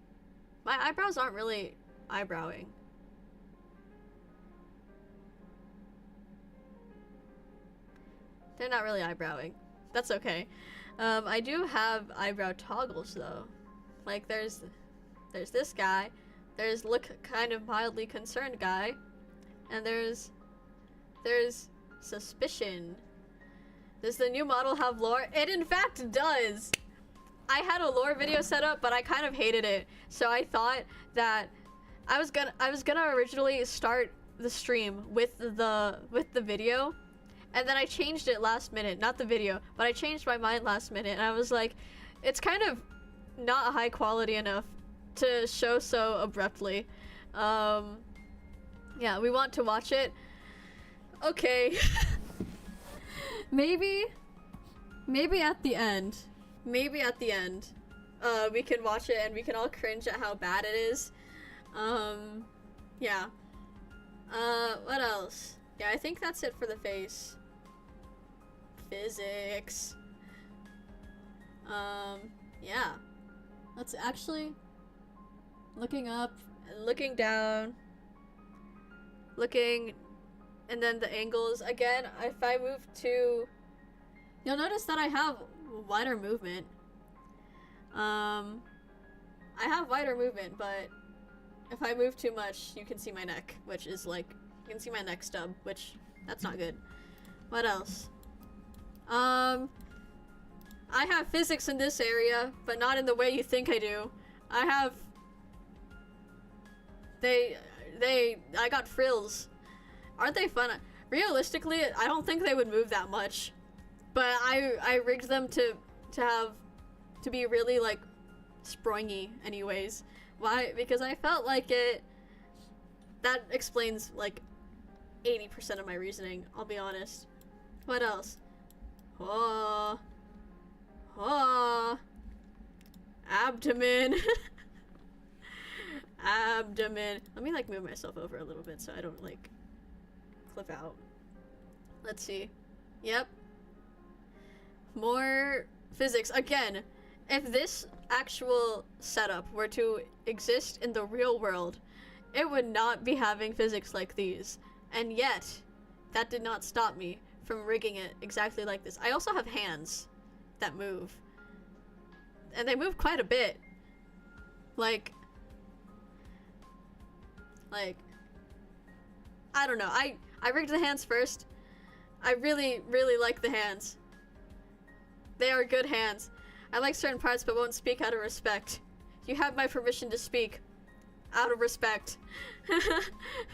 Speaker 1: My eyebrows aren't really eyebrowing. They're not really eyebrowing. That's okay. I do have eyebrow toggles though. Like there's this guy. There's look kind of mildly concerned guy. And there's suspicion. Does the new model have lore? It in fact does! I had a lore video set up, but I kind of hated it. So I thought that I was gonna originally start the stream with the video, and then I changed it last minute. Not the video, but I changed my mind last minute, and I was like, it's kind of not high quality enough to show so abruptly. Yeah, we want to watch it. Okay. Maybe at the end. Maybe at the end. We can watch it and we can all cringe at how bad it is. Yeah. What else? Yeah, I think that's it for the face. Physics. Yeah. Let's actually looking up, looking down, looking, and then the angles again. If I move to, you'll notice that I have wider movement. I have wider movement, but if I move too much, you can see my neck, which is like, you can see my neck stub, which that's not good. What else? I have physics in this area, but not in the way you think I do. I have, I got frills. Aren't they fun? Realistically, I don't think they would move that much, but I rigged them to be really like springy anyways. Why? Because I felt like it, that explains like 80% of my reasoning, I'll be honest. What else? Oh, abdomen. Abdomen. Let me like move myself over a little bit so I don't like clip out. Let's see. Yep. More physics. Again, if this actual setup were to exist in the real world, it would not be having physics like these. And yet, that did not stop me from rigging it exactly like this. I also have hands that move. And they move quite a bit. Like, I don't know. I rigged the hands first. I really, really like the hands. They are good hands. I like certain parts but won't speak out of respect. You have my permission to speak. Out of respect.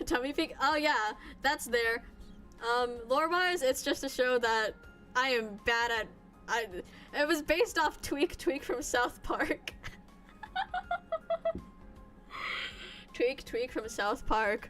Speaker 1: Tummy peek? Oh yeah, that's there. Lore-wise, it's just to show that I am bad at... it was based off Tweak from South Park. Tweak from South Park.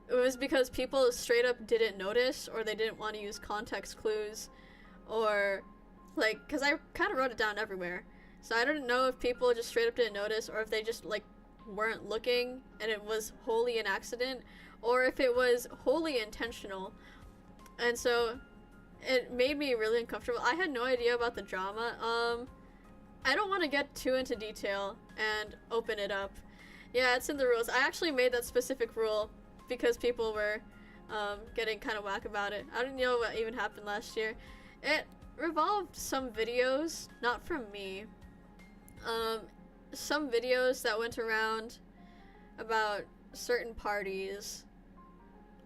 Speaker 1: it was because people straight up didn't notice, or they didn't want to use context clues, or like, because I kind of wrote it down everywhere. So I don't know if people just straight up didn't notice, or if they just like weren't looking and it was wholly an accident, or if it was wholly intentional. And so it made me really uncomfortable. I had no idea about the drama. I don't want to get too into detail and open it up. Yeah, it's in the rules. I actually made that specific rule because people were getting kind of whack about it. I don't know what even happened last year. It revolved some videos, not from me. Some videos that went around about certain parties.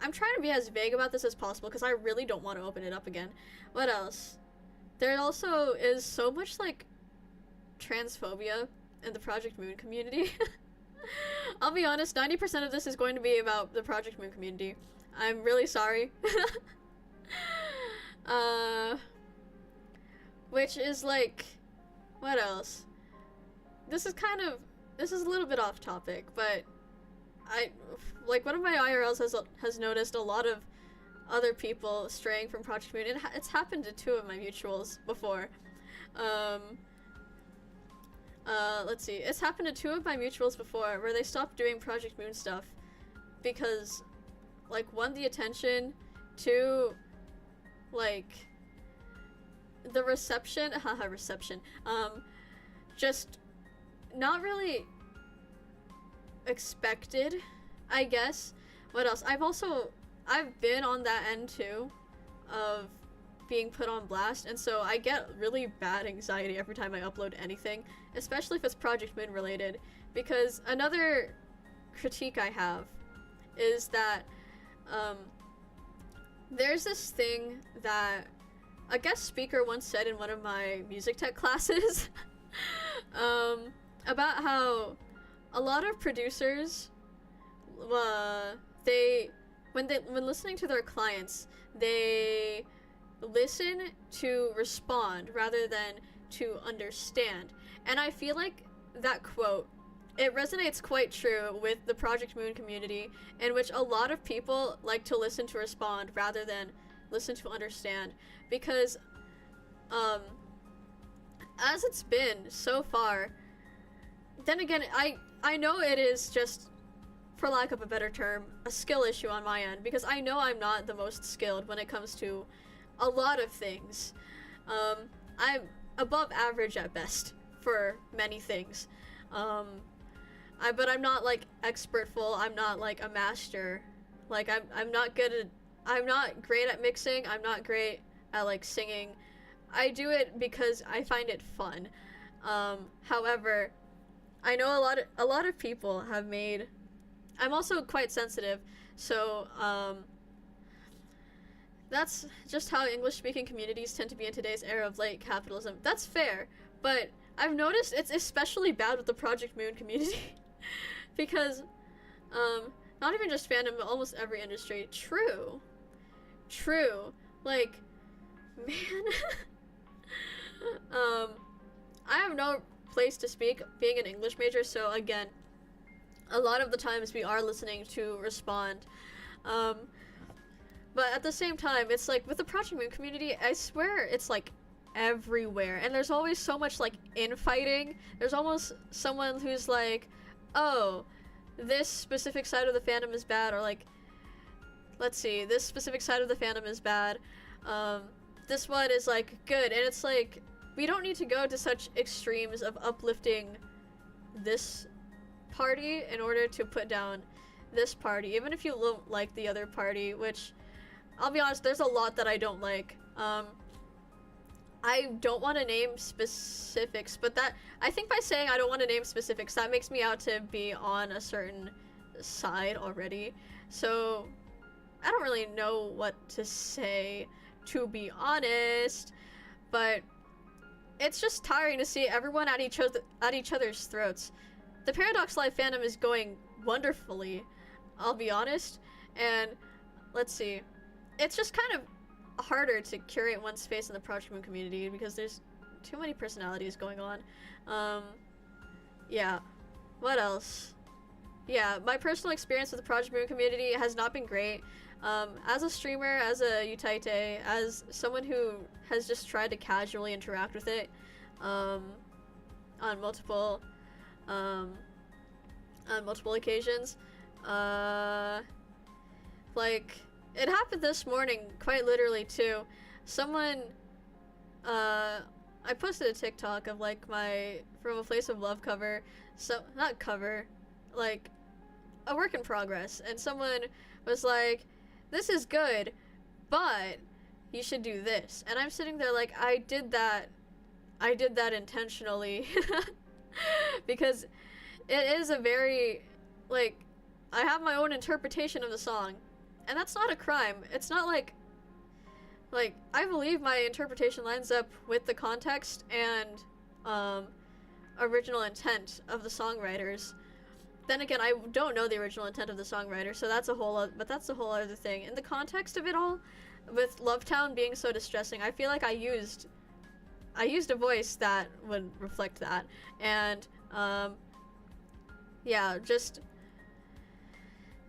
Speaker 1: I'm trying to be as vague about this as possible because I really don't want to open it up again. What else? There also is so much like transphobia in the Project Moon community. I'll be honest, 90% of this is going to be about the Project Moon community. I'm really sorry. Which is like, what else? This is a little bit off topic, but one of my IRLs has noticed a lot of other people straying from Project Moon. It's happened to two of my mutuals before. Let's see. It's happened to two of my mutuals before where they stopped doing Project Moon stuff because, like, one, the attention, two, like, the reception, just not really expected, I guess. What else? I've been on that end too of being put on blast, and so I get really bad anxiety every time I upload anything, especially if it's Project Moon related, because another critique I have is that there's this thing that a guest speaker once said in one of my music tech classes about how a lot of producers, when listening to their clients, they listen to respond rather than to understand. And I feel like that quote, it resonates quite true with the Project Moon community, in which a lot of people like to listen to respond rather than listen to understand, because as it's been so far, then again, I know it is just, for lack of a better term, a skill issue on my end, because I know I'm not the most skilled when it comes to a lot of things. I'm above average at best for many things. But I'm not like expertful. I'm not like a master. Like I'm not great at mixing. I'm not great at like singing. I do it because I find it fun. However, I know a lot of people have made. I'm also quite sensitive, so that's just how English-speaking communities tend to be in today's era of late capitalism. That's fair, but I've noticed it's especially bad with the Project Moon community because not even just fandom, but almost every industry. True. Like, man. I have no place to speak being an English major, so again, a lot of the times we are listening to respond. But at the same time, it's like with the Project Moon community, I swear it's like everywhere, and there's always so much like infighting. There's almost someone who's like, oh, this specific side of the fandom is bad, or like, let's see, this specific side of the fandom is bad, this one is like good, and it's like, we don't need to go to such extremes of uplifting this party in order to put down this party, even if you don't like the other party, which, I'll be honest, there's a lot that I don't like. I don't want to name specifics, but that, I think by saying I don't want to name specifics, that makes me out to be on a certain side already. So, I don't really know what to say, to be honest, but it's just tiring to see everyone at each other's throats. The Paradox Live fandom is going wonderfully, I'll be honest, and let's see. It's just kind of harder to curate one space in the Project Moon community because there's too many personalities going on. Yeah. What else? yeah, my personal experience with the Project Moon community has not been great. As a streamer, as a Utaite, as someone who has just tried to casually interact with it, on multiple, um, on multiple occasions, like, it happened this morning, quite literally, too. Someone, I posted a TikTok of, like, my From a Place of Love cover, so, not cover, like, a work in progress, and someone was like, this is good, but you should do this. And I'm sitting there like, I did that intentionally. Because it is a very, like, I have my own interpretation of the song, and that's not a crime. It's not like, I believe my interpretation lines up with the context and, original intent of the songwriters. Then again, I don't know the original intent of the songwriter, so that's a whole other thing. In the context of it all, with Lovetown being so distressing, I feel like I used a voice that would reflect that. And, yeah, just,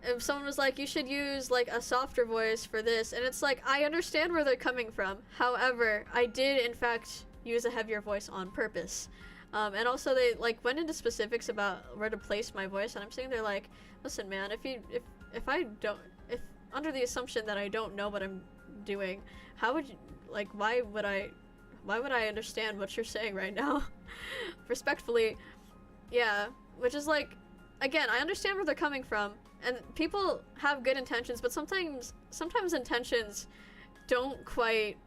Speaker 1: if someone was like, you should use, like, a softer voice for this, and it's like, I understand where they're coming from. However, I did, in fact, use a heavier voice on purpose. And also they, like, went into specifics about where to place my voice, and I'm sitting there like, listen, man, if under the assumption that I don't know what I'm doing, how would you, like, why would I understand what you're saying right now? Respectfully, yeah, which is like, again, I understand where they're coming from, and people have good intentions, but sometimes intentions don't quite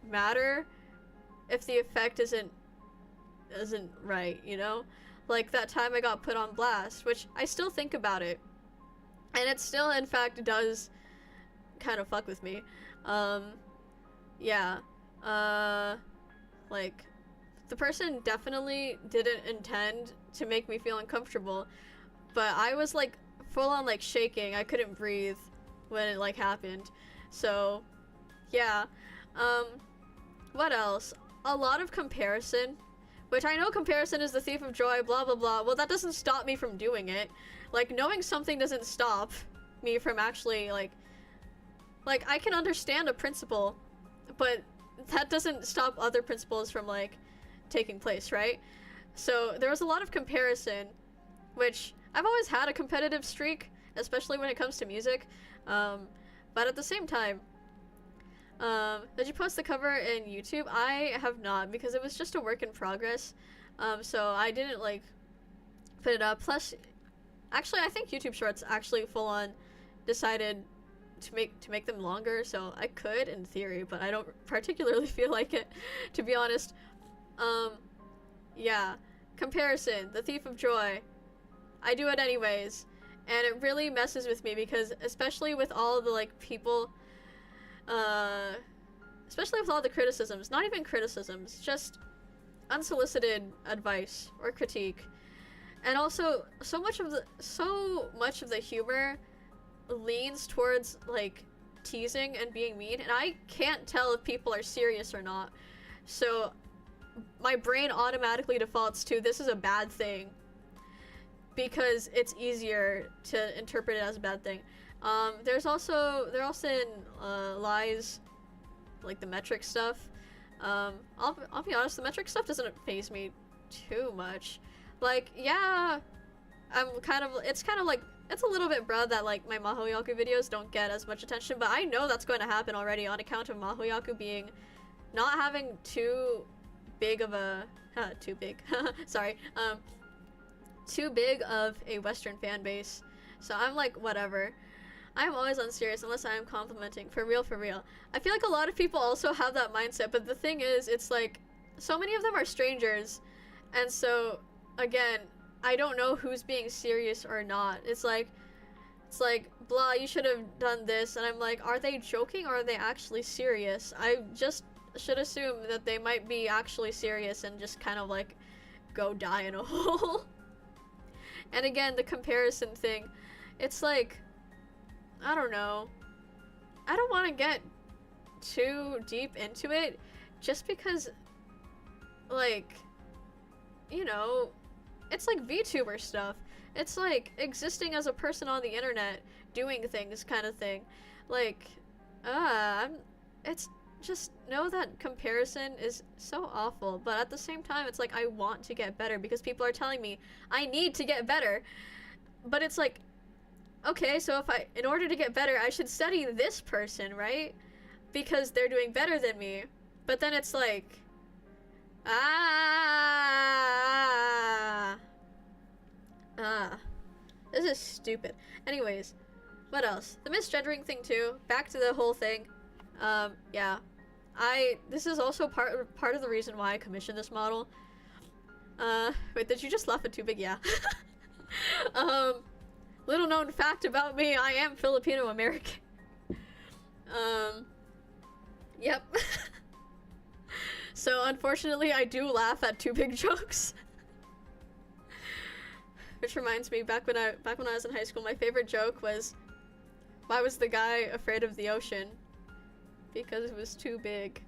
Speaker 1: matter if the effect isn't right, you know? Like that time I got put on blast, which I still think about it, and it still in fact does kind of fuck with me. Yeah, like, the person definitely didn't intend to make me feel uncomfortable, but I was like full on like shaking. I couldn't breathe when it like happened. So yeah. What else? A lot of comparison, which I know comparison is the thief of joy, blah blah blah. Well, that doesn't stop me from doing it. Like, knowing something doesn't stop me from actually like I can understand a principle, but that doesn't stop other principles from like taking place, right? So there was a lot of comparison, which I've always had a competitive streak, especially when it comes to music. But at the same time, did you post the cover in YouTube? I have not, because it was just a work in progress. So I didn't like put it up. Plus, actually, I think YouTube Shorts actually full on decided to make them longer, so I could in theory, but I don't particularly feel like it, to be honest. Yeah, comparison, the thief of joy. I do it anyways, and it really messes with me because, especially with all the like people, especially with all the criticisms, not even criticisms, just unsolicited advice or critique, and also so much of the humor leans towards like teasing and being mean, and I can't tell if people are serious or not. So my brain automatically defaults to this is a bad thing because it's easier to interpret it as a bad thing. They're also in lies, like the metric stuff. I'll be honest, the metric stuff doesn't faze me too much. Like, yeah, it's a little bit broad that like my mahoyaku videos don't get as much attention, but I know that's going to happen already on account of mahoyaku being not having too big of a too big too big of a Western fan base. So I'm like, whatever. I'm always unserious unless I am complimenting. For real, for real. I feel like a lot of people also have that mindset, but the thing is, it's like, so many of them are strangers, and so, again, I don't know who's being serious or not. It's like, blah, you should have done this, and I'm like, are they joking or are they actually serious? I just should assume that they might be actually serious and just kind of like go die in a hole. And again, the comparison thing, it's like, I don't know. I don't want to get too deep into it just because, like, you know, it's like VTuber stuff. It's like existing as a person on the internet, doing things kind of thing. Like, it's just know that comparison is so awful, but at the same time, it's like I want to get better because people are telling me I need to get better. But it's like, okay, so in order to get better, I should study this person, right? Because they're doing better than me. But then it's like, this is stupid. Anyways, what else? The misgendering thing too. Back to the whole thing. Yeah. This is also part of the reason why I commissioned this model. Wait, did you just laugh at too big? Yeah. Little known fact about me, I am Filipino American. Yep. So unfortunately, I do laugh at too big jokes. Which reminds me, back when I was in high school, my favorite joke was, why was the guy afraid of the ocean? Because it was too big.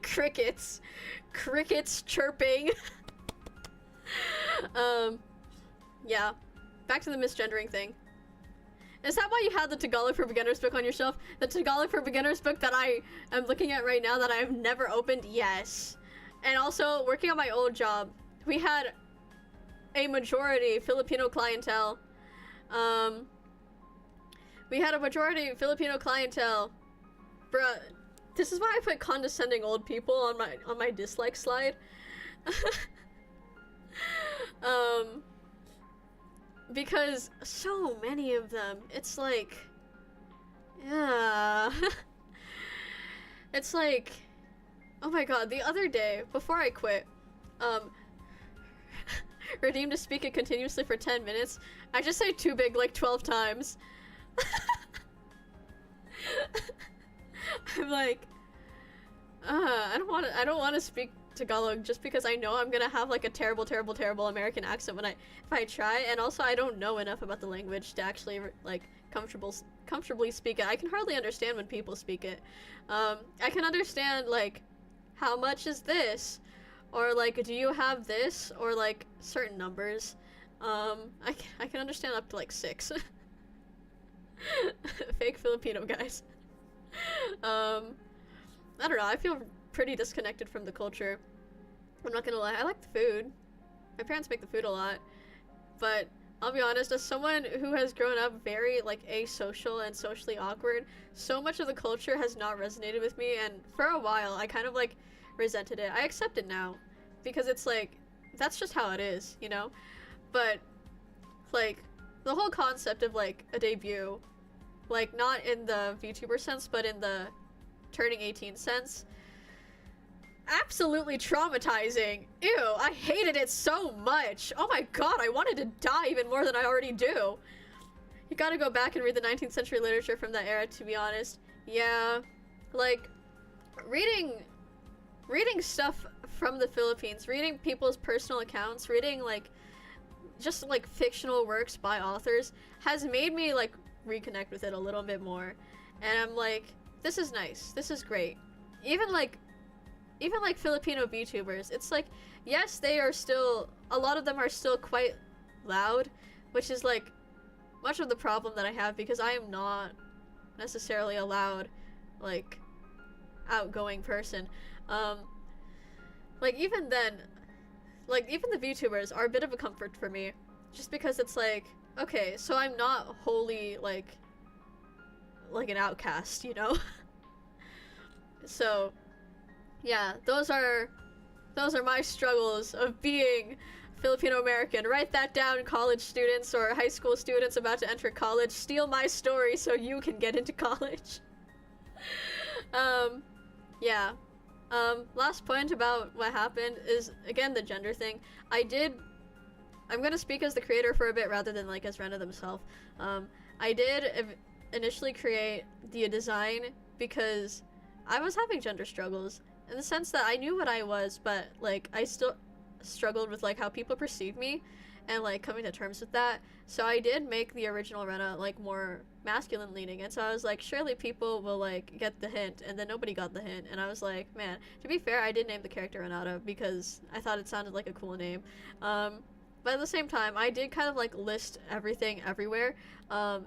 Speaker 1: Crickets. Crickets chirping. Yeah. Back to the misgendering thing. Is that why you had the Tagalog for Beginners book on your shelf? The Tagalog for Beginners book that I am looking at right now that I've never opened? Yes. And also, working on my old job, we had a majority Filipino clientele. We had a majority Filipino clientele. Bruh, this is why I put condescending old people on my dislike slide. Because so many of them, it's like, yeah. It's like, oh my god, the other day, before I quit, redeemed to speak it continuously for 10 minutes. I just say too big like 12 times. I'm like, I don't want to speak Tagalog just because I know I'm gonna have like a terrible American accent if I try, and also I don't know enough about the language to actually like comfortably speak it. I can hardly understand when people speak it. I can understand like, how much is this, or like, do you have this, or like certain numbers. I can understand up to like 6. Fake Filipino guys. I don't know, I feel pretty disconnected from the culture. I'm not gonna lie, I like the food. My parents make the food a lot. But I'll be honest, as someone who has grown up very like asocial and socially awkward, so much of the culture has not resonated with me, and for a while I kind of like resented it. I accept it now because it's like, that's just how it is, you know? But like the whole concept of like a debut, like not in the VTuber sense but in the turning 18 sense, absolutely traumatizing. Ew, I hated it so much. Oh my god, I wanted to die even more than I already do. You gotta go back and read the 19th century literature from that era, to be honest. Yeah, like reading stuff from the Philippines, reading people's personal accounts, reading like just like fictional works by authors has made me like reconnect with it a little bit more. And I'm like, this is nice, this is great. Even like Filipino VTubers, it's like, yes, they are still, a lot of them are still quite loud, which is like much of the problem that I have because I am not necessarily a loud, like, outgoing person. Like even then, like even the VTubers are a bit of a comfort for me, just because it's like, okay, so I'm not wholly like an outcast, you know? So yeah, those are my struggles of being Filipino American. Write that down, college students or high school students about to enter college. Steal my story so you can get into college. Yeah. Last point about what happened is, again, the gender thing. I'm gonna speak as the creator for a bit rather than like as Rena themselves. I did initially create the design because I was having gender struggles, in the sense that I knew what I was, but like I still struggled with like how people perceive me and like coming to terms with that. So I did make the original Rena like more masculine leaning, and so I was like, surely people will like get the hint, and then nobody got the hint, and I was like, man, to be fair, I did name the character Renata because I thought it sounded like a cool name. But at the same time, I did kind of like list everything everywhere,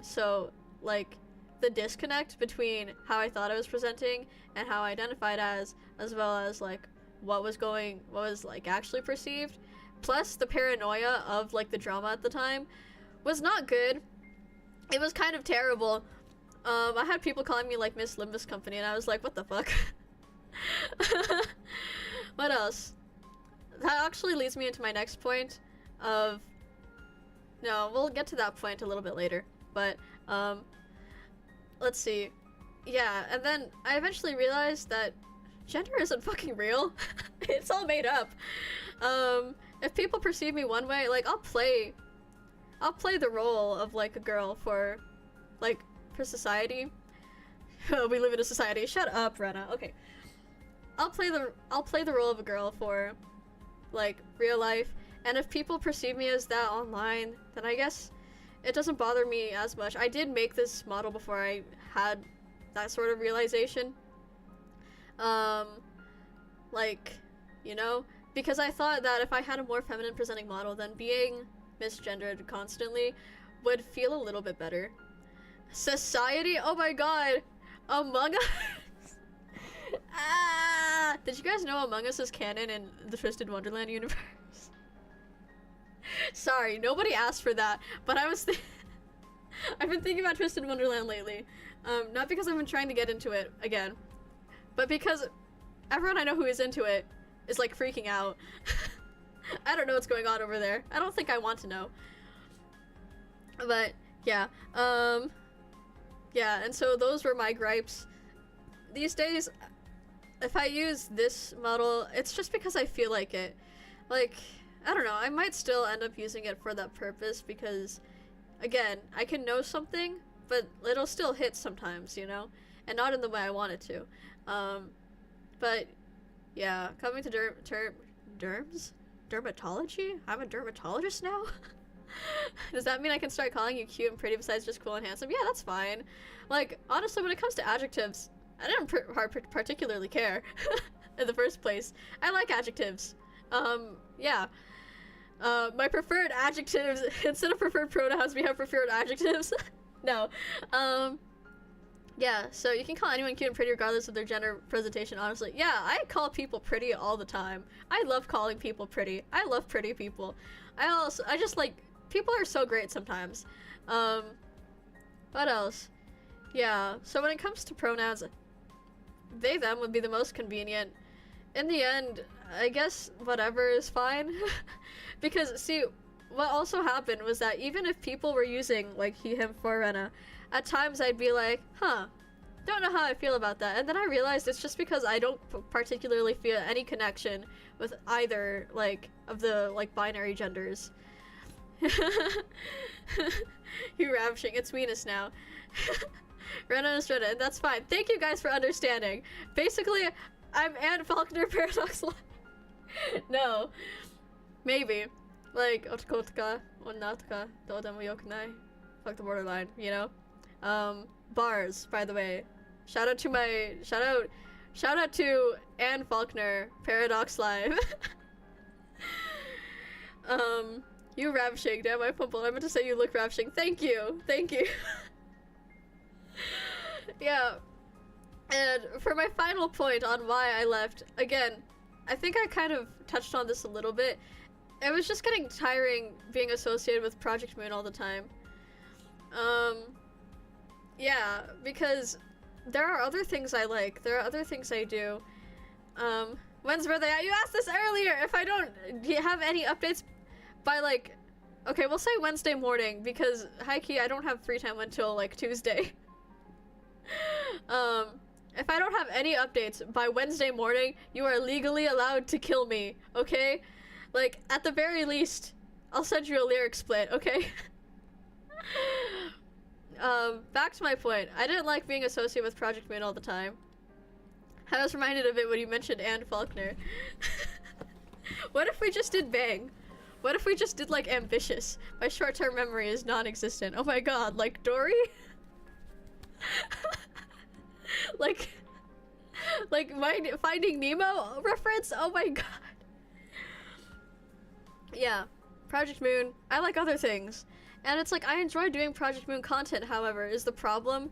Speaker 1: so like the disconnect between how I thought I was presenting and how I identified as well as like what was like actually perceived, plus the paranoia of like the drama at the time was not good. It was kind of terrible. I had people calling me like Miss Limbus Company, and I was like, what the fuck? What else? That actually leads me into my next point of, no, we'll get to that point a little bit later, but let's see. Yeah, and then I eventually realized that gender isn't fucking real. It's all made up. If people perceive me one way, like I'll play the role of like a girl for society. We live in a society. Shut up, Rena. Okay. I'll play the role of a girl for like real life, and if people perceive me as that online, then I guess it doesn't bother me as much. I did make this model before I had that sort of realization. Like, you know, because I thought that if I had a more feminine presenting model, then being misgendered constantly would feel a little bit better. Society? Oh my god! Among Us? Ah! Did you guys know Among Us is canon in the Twisted Wonderland universe? Sorry, nobody asked for that, but I've been thinking about Twisted Wonderland lately. Not because I've been trying to get into it again, but because everyone I know who is into it is like freaking out. I don't know what's going on over there. I don't think I want to know. But yeah, yeah, and so those were my gripes. These days, if I use this model, it's just because I feel like it. Like, I don't know, I might still end up using it for that purpose because, again, I can know something, but it'll still hit sometimes, you know? And not in the way I want it to. But, yeah, coming to dermatology? I'm a dermatologist now? Does that mean I can start calling you cute and pretty besides just cool and handsome? Yeah, that's fine. Like, honestly, when it comes to adjectives, I didn't particularly care in the first place. I like adjectives. Yeah. My preferred adjectives, instead of preferred pronouns, we have preferred adjectives. No. Yeah, so you can call anyone cute and pretty regardless of their gender presentation, honestly. Yeah, I call people pretty all the time. I love calling people pretty. I love pretty people. I just like, people are so great sometimes. What else? Yeah, so when it comes to pronouns, they, them would be the most convenient. In the end, I guess whatever is fine. Because, see, what also happened was that even if people were using, like, he, him, for Rena, at times I'd be like, huh, don't know how I feel about that. And then I realized it's just because I don't particularly feel any connection with either, like, of the, like, binary genders. You're ravishing. It's Venus now. Rena is Rena, and that's fine. Thank you guys for understanding. Basically, I'm Anne Faulkner Paradox Live. No. Maybe. Like, otakotka, onataka, dodemo yokunai. Fuck the borderline, you know? Bars, by the way. Shout out to Anne Faulkner Paradox Live. You ravishing. Damn, I fumbled. I meant to say you look ravishing. Thank you. Thank you. Yeah. And for my final point on why I left, again, I think I kind of touched on this a little bit. It was just getting tiring being associated with Project Moon all the time. Yeah, because there are other things I like. There are other things I do. When's birthday? You asked this earlier! If I don't have any updates by, like, okay, we'll say Wednesday morning, because high-key I don't have free time until, like, Tuesday. If I don't have any updates by Wednesday morning, you are legally allowed to kill me, okay? Like, at the very least, I'll send you a lyric split, okay? Back to my point. I didn't like being associated with Project Moon all the time. I was reminded of it when you mentioned Anne Faulkner. What if we just did Bang? What if we just did, like, Ambitious? My short-term memory is non-existent. Oh my god, like Dory? like, like my Finding Nemo reference. Oh my god. Yeah, Project Moon. I like other things, and it's like I enjoy doing Project Moon content. However, is the problem?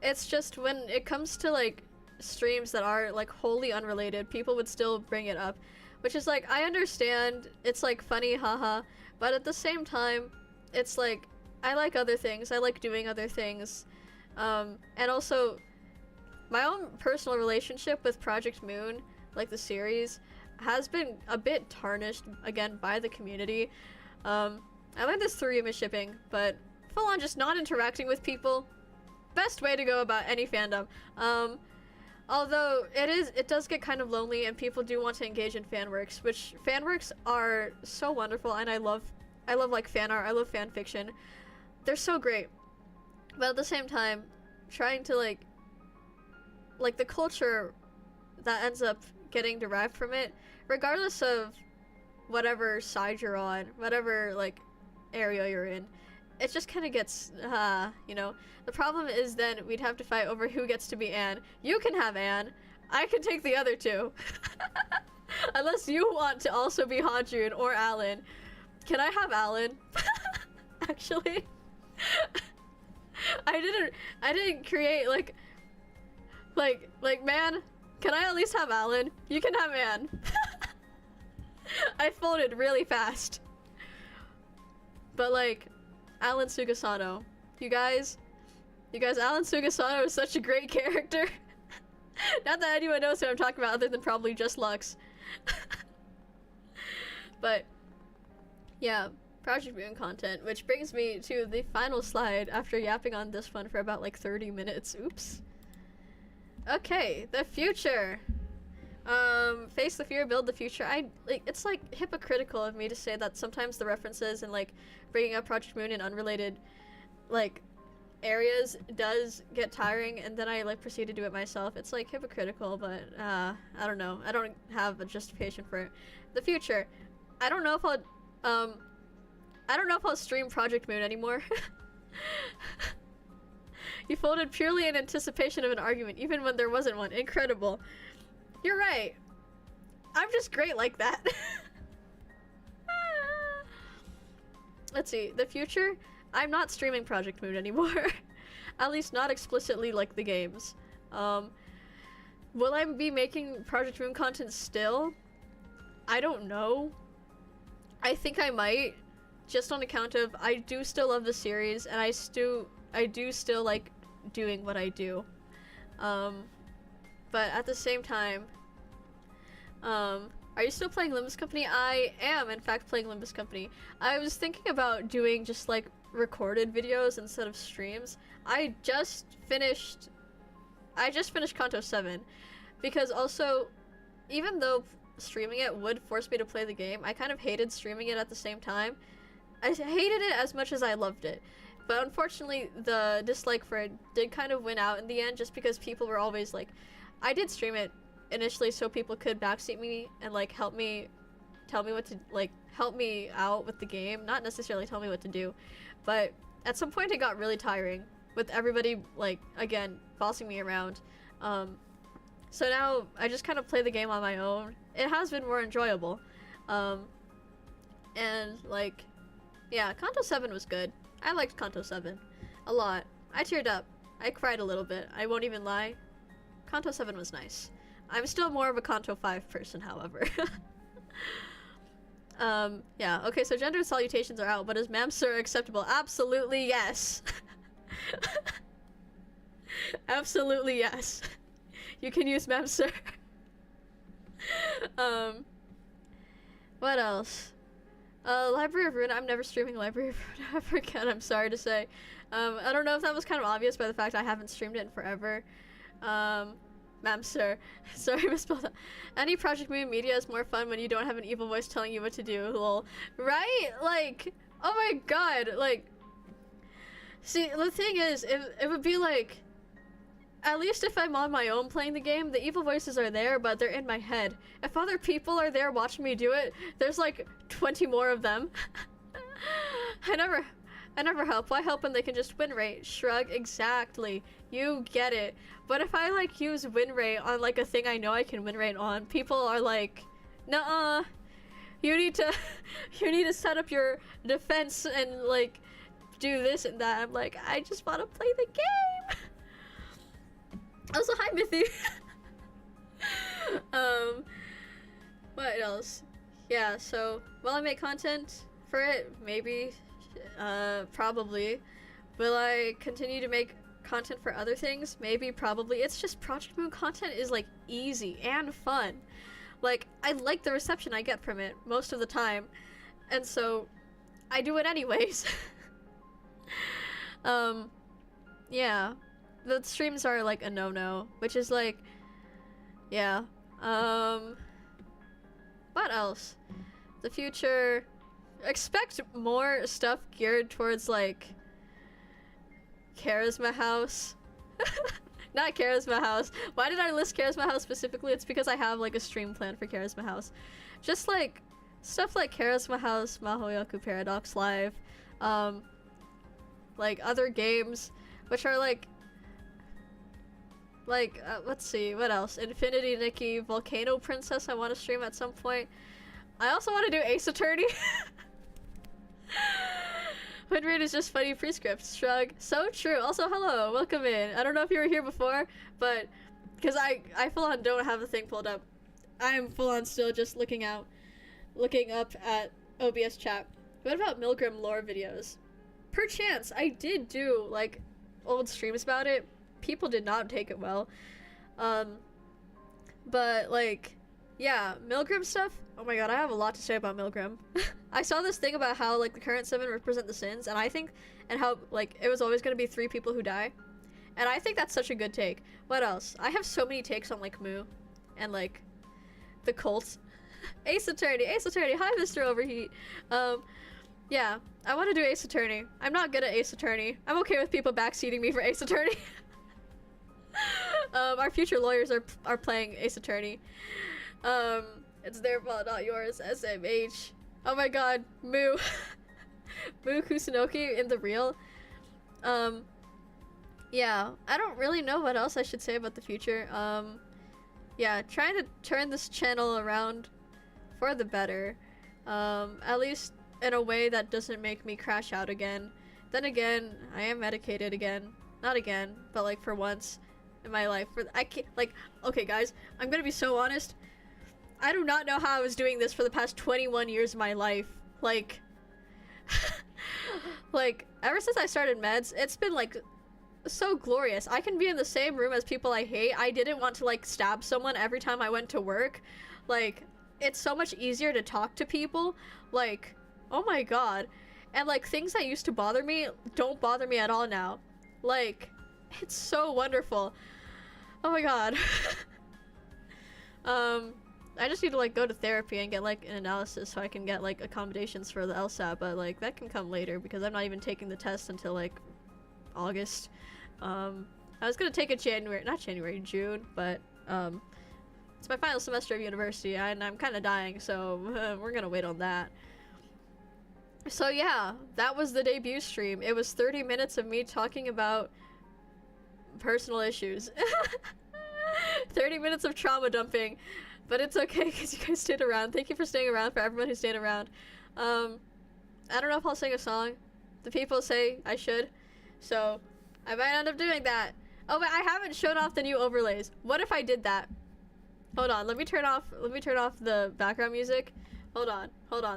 Speaker 1: It's just when it comes to like streams that are like wholly unrelated, people would still bring it up, which is like I understand it's like funny, haha, but at the same time, it's like I like other things. I like doing other things, and also my own personal relationship with Project Moon, like the series, has been a bit tarnished again by the community. I learned this through Yuma shipping, but full on just not interacting with people, best way to go about any fandom. Although it does get kind of lonely, and people do want to engage in fanworks, which fanworks are so wonderful, and I love like fan art, I love fan fiction. They're so great. But at the same time, trying to like the culture that ends up getting derived from it, regardless of whatever side you're on, whatever like area you're in, it just kind of gets, you know. The problem is then we'd have to fight over who gets to be Anne. You can have Anne. I can take the other two. Unless you want to also be Hajun or Alan. Can I have Alan? Actually. I didn't create like man, can I at least have Alan? You can have Anne. I folded really fast. But like, Alan Sugasano. You guys, Alan Sugasano is such a great character. Not that anyone knows who I'm talking about other than probably just Lux. But, yeah, Project Moon content, which brings me to the final slide after yapping on this one for about like 30 minutes. Oops. Okay, the future. Face the fear, build the future. It's like hypocritical of me to say that sometimes the references and like bringing up Project Moon in unrelated like areas does get tiring, and then I like proceed to do it myself. It's like hypocritical, but I don't know. I don't have a justification for it. The future. I don't know if I'll stream Project Moon anymore. You folded purely in anticipation of an argument, even when there wasn't one. Incredible. You're right. I'm just great like that. Let's see. The future? I'm not streaming Project Moon anymore. At least not explicitly like the games. Will I be making Project Moon content still? I don't know. I think I might. Just on account of I do still love the series, and I do still like doing what I do. But at the same time, are you still playing Limbus Company? I am, in fact, playing Limbus Company. I was thinking about doing just like recorded videos instead of streams. I just finished Kanto 7, because also, even though streaming it would force me to play the game, I kind of hated streaming it at the same time. I hated it as much as I loved it. But unfortunately, the dislike for it did kind of win out in the end, just because people were always like, I did stream it initially so people could backseat me and like help me, tell me what to, like help me out with the game, not necessarily tell me what to do. But at some point it got really tiring with everybody like, again, bossing me around. So now I just kind of play the game on my own. It has been more enjoyable. And like, yeah, Kanto 7 was good. I liked Kanto 7 a lot. I teared up. I cried a little bit. I won't even lie. Kanto 7 was nice. I'm still more of a Kanto 5 person, however. Yeah, okay, so gendered salutations are out, but is ma'am sir acceptable? Absolutely yes. Absolutely yes. You can use ma'am sir. What else? Library of Ruin. I'm never streaming Library of Ruin ever again, I'm sorry to say. I don't know if that was kind of obvious by the fact I haven't streamed it in forever. Ma'am sir. Sorry, misspelled that. Any Project Moon media is more fun when you don't have an evil voice telling you what to do, lol. Right? Like, oh my god, like... See, the thing is, it would be like... At least if I'm on my own playing the game, the evil voices are there, but they're in my head. If other people are there watching me do it, there's like 20 more of them. I never help. Why help when they can just win rate? Shrug. Exactly. You get it. But if I like use win rate on like a thing I know I can win rate on, people are like, nuh-uh. You need to set up your defense and like do this and that. I'm like, I just want to play the game. Also, hi Mithy. What else? Yeah, so will I make content for it? Maybe. Probably. Will I continue to make content for other things? Maybe, probably. It's just Project Moon content is like easy and fun. Like, I like the reception I get from it most of the time, and so I do it anyways. Yeah. The streams are like a no-no, which is like, yeah. What else? The future. Expect more stuff geared towards like Charisma House. Not Charisma House. Why did I list Charisma House specifically? It's because I have like a stream plan for Charisma House. Just like stuff like Charisma House, Mahoyaku Paradox Live, like other games, which are like, let's see, what else? Infinity Nikki, Volcano Princess I want to stream at some point. I also want to do Ace Attorney. Win rate is just funny prescript. Shrug. So true. Also, hello. Welcome in. I don't know if you were here before, but because I full on don't have the thing pulled up. I am full on still just looking up at OBS chat. What about Milgram lore videos? Perchance, I did do like old streams about it. People did not take it well. But like, yeah, Milgram stuff. Oh my god, I have a lot to say about Milgram. I saw this thing about how like the current 7 represent the sins, and I think, and how like it was always gonna be 3 people who die, and I think that's such a good take. What else? I have so many takes on like Moo, and like the cult. Ace Attorney, hi Mr. Overheat. Yeah, I want to do Ace Attorney. I'm not good at Ace Attorney. I'm okay with people backseating me for Ace Attorney. Our future lawyers are playing Ace Attorney. It's their fault, not yours. SMH. Oh my god, Moo. Moo Kusunoki in the real. Yeah, I don't really know what else I should say about the future. Yeah, trying to turn this channel around for the better. At least in a way that doesn't make me crash out again. Then again, I am medicated again. Not again, but like for once in my life. I can't, like, okay guys, I'm gonna be so honest. I do not know how I was doing this for the past 21 years of my life. Like, like, ever since I started meds, it's been like so glorious. I can be in the same room as people I hate. I didn't want to like stab someone every time I went to work. Like, it's so much easier to talk to people. Like, oh my god. And like things that used to bother me don't bother me at all now. Like, it's so wonderful. Oh my god. I just need to like go to therapy and get like an analysis so I can get like accommodations for the LSAT, but like that can come later because I'm not even taking the test until like August. I was gonna take it June, but it's my final semester of university and I'm kind of dying, so we're gonna wait on that. So yeah, that was the debut stream. It was 30 minutes of me talking about personal issues. 30 minutes of trauma dumping. But it's okay because you guys stayed around. Thank you for staying around, for everyone who stayed around. I don't know if I'll sing a song. The people say I should. So I might end up doing that. Oh, but I haven't shown off the new overlays. What if I did that? Hold on, let me turn off the background music. Hold on.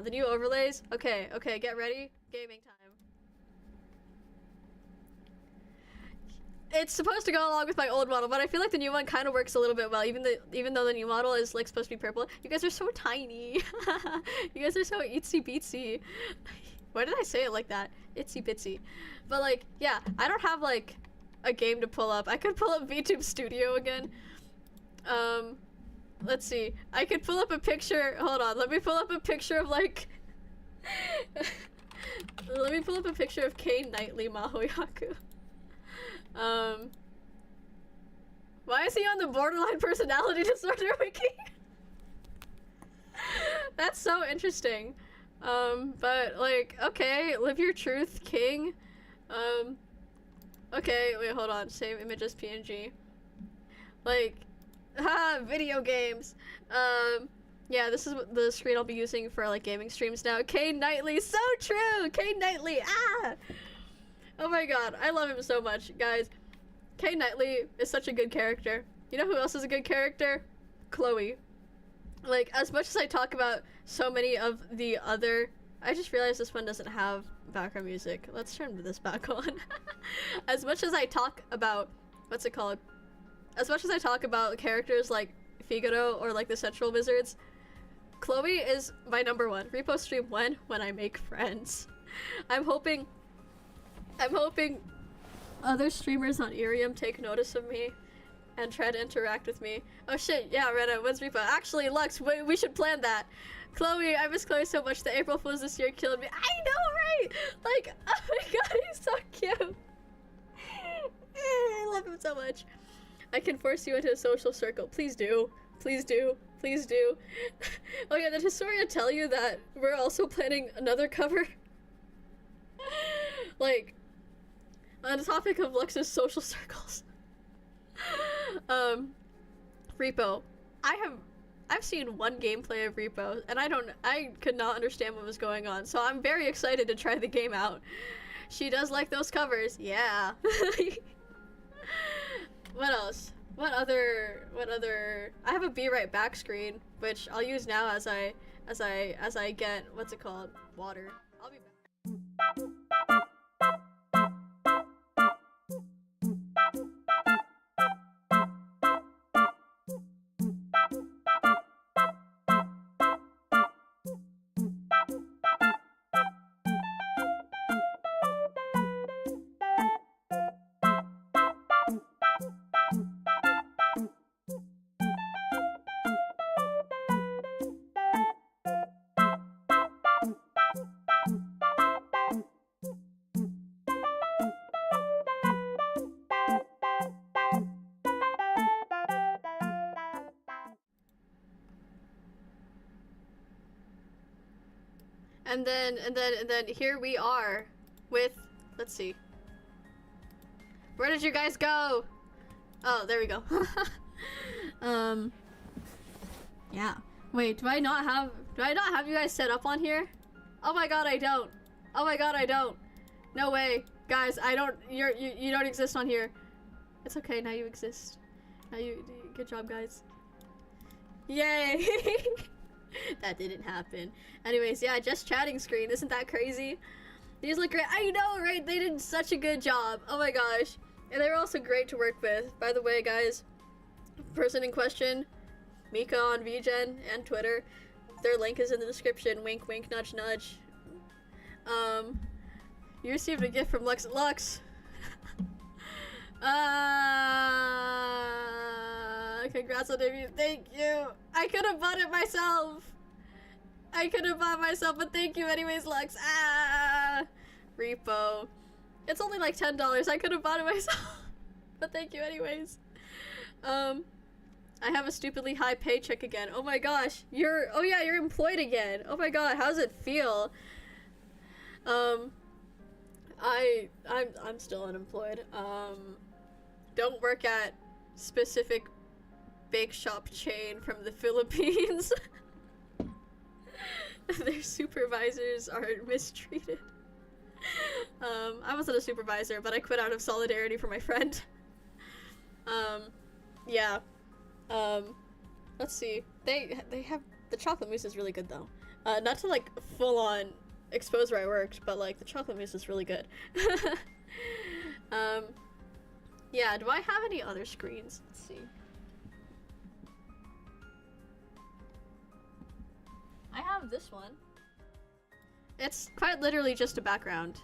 Speaker 1: The new overlays. Okay, get ready. Gaming time. It's supposed to go along with my old model, but I feel like the new one kind of works a little bit well, even though the new model is like supposed to be purple. You guys are so tiny. You guys are so itsy bitsy. Why did I say it like that? Itsy bitsy. But like, yeah, I don't have like a game to pull up. I could pull up VTube Studio again. Let's see. I could pull up a picture. Hold on. Let me pull up a picture of like. Let me pull up a picture of Kane Knightley Mahoyaku. Why is he on the borderline personality disorder wiki? That's so interesting. But like, okay, live your truth, king. Okay, wait, hold on. Save image as PNG. Like, video games. Yeah, this is the screen I'll be using for like gaming streams now. Kane Knightley, so true. Kane Knightley, oh my god, I love him so much, guys. Kane Knightley is such a good character. You know who else is a good character? Chloe. Like, as much as I talk about so many of the other... I just realized this one doesn't have background music. Let's turn this back on. As much as I talk about... What's it called? As much as I talk about characters like Figaro or like the Central Wizards, Chloe is my number one. Repo stream when I make friends. I'm hoping other streamers on Irium take notice of me and try to interact with me. Oh shit, yeah, Rena, when's Repo? Actually, Lux, we should plan that. Chloe, I miss Chloe so much. The April Fools this year killed me. I know, right? Like, oh my god, he's so cute. I love him so much. I can force you into a social circle. Please do. Please do. Please do. Oh yeah, did Historia tell you that we're also planning another cover? Like, on the topic of Lux's social circles. Repo. I've seen one gameplay of Repo, and I could not understand what was going on, so I'm very excited to try the game out. She does like those covers, yeah. What else? What other, I have a Be Right Back screen, which I'll use now as I get, what's it called? Water. I'll be back. And then here we are with, let's see. Where did you guys go? Oh, there we go. Yeah. Wait, do I not have you guys set up on here? Oh my god, I don't. Oh my god, I don't. No way. Guys, I don't, you don't exist on here. It's okay, now you exist. Good job, guys. Yay! That didn't happen. Anyways, yeah, just chatting screen. Isn't that crazy? These look great. I know, right? They did such a good job. Oh my gosh. And they were also great to work with. By the way, guys, person in question, Mika on VGen and Twitter. Their link is in the description. Wink, wink, nudge, nudge. You received a gift from Lux. Congrats on debut. Thank you. I could have bought it myself. But thank you anyways, Lux. Repo. It's only like $10. I could have bought it myself. But thank you anyways. I have a stupidly high paycheck again. Oh my gosh. Oh yeah, you're employed again. Oh my god, how does it feel? I'm still unemployed. Don't work at specific bake shop chain from the Philippines. Their supervisors are mistreated. I wasn't a supervisor, but I quit out of solidarity for my friend. Yeah. Let's see. They have, the chocolate mousse is really good though. Not to like full on expose where I worked, but like the chocolate mousse is really good. Yeah, do I have any other screens? Let's see. I have this one. It's quite literally just a background.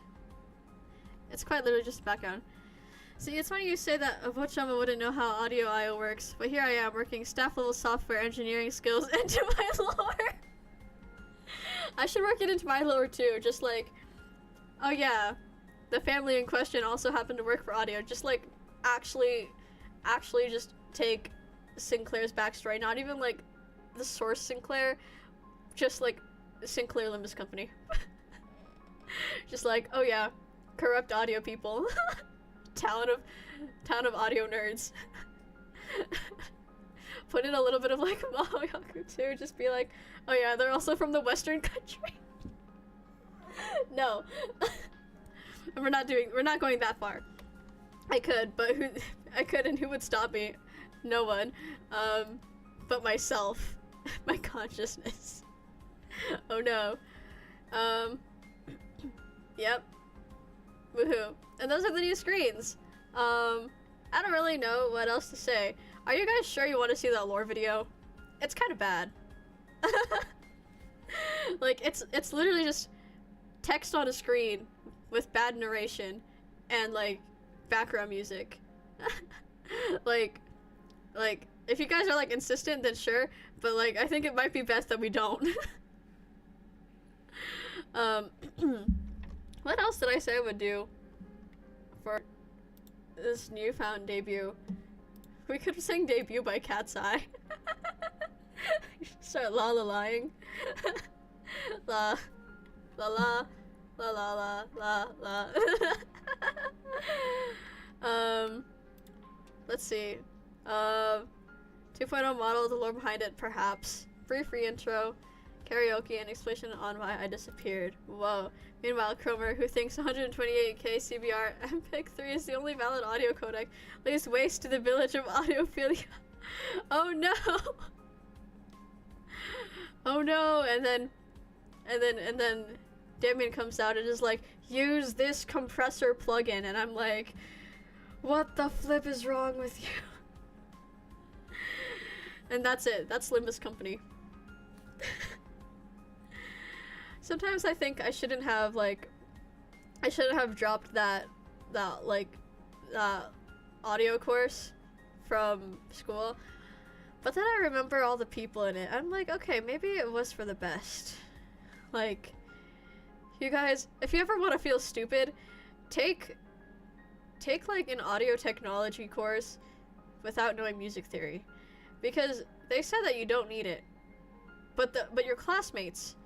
Speaker 1: See, it's funny you say that Avochama wouldn't know how audio I/O works, but here I am working staff level software engineering skills into my lore. I should work it into my lore too, just like, oh yeah, the family in question also happened to work for audio, just like actually just take Sinclair's backstory, not even like the source Sinclair, just like Sinclair Limbus Company. Just like, oh yeah, corrupt audio people. town of audio nerds. Put in a little bit of like mahoyaku too, just be like, oh yeah, they're also from the Western country. No. we're not going that far. I could, but and who would stop me? No one. But myself. My consciousness. Oh no. Yep. Woohoo. And those are the new screens. I don't really know what else to say. Are you guys sure you want to see that lore video? It's kind of bad. Like, it's literally just text on a screen with bad narration and, like, background music. like, if you guys are, like, insistent, then sure, but, like, I think it might be best that we don't. What else did I say I would do for this newfound debut? We could sing Debut by Cat's Eye. Start la-la-lying. La la la la la la la la. Let's see. 2.0 model, the lore behind it, perhaps. Free intro, karaoke, and explanation on why I disappeared. Whoa. Meanwhile, Cromer, who thinks 128k CBR MPEG-3 is the only valid audio codec, lays waste to the village of audiophilia. Oh no! Oh no! And then Damien comes out and is like, use this compressor plugin, and I'm like, what the flip is wrong with you? And that's it. That's Limbus Company. Sometimes I think I shouldn't have dropped that audio course from school. But then I remember all the people in it. I'm like, okay, maybe it was for the best. Like, you guys, if you ever want to feel stupid, take like an audio technology course without knowing music theory. Because they said that you don't need it. But your classmates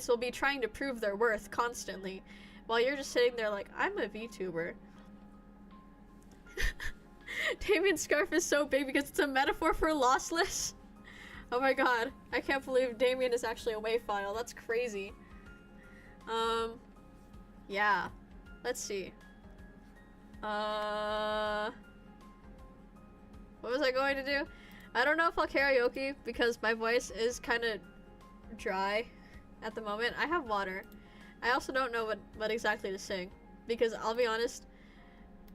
Speaker 1: will be trying to prove their worth constantly, while you're just sitting there like, I'm a VTuber. Damien's scarf is so big because it's a metaphor for lossless. Oh my god, I can't believe Damien is actually a WAV file. That's crazy. Yeah. Let's see. What was I going to do? I don't know if I'll karaoke because my voice is kind of dry at the moment. I have water. I also don't know what exactly to sing because I'll be honest,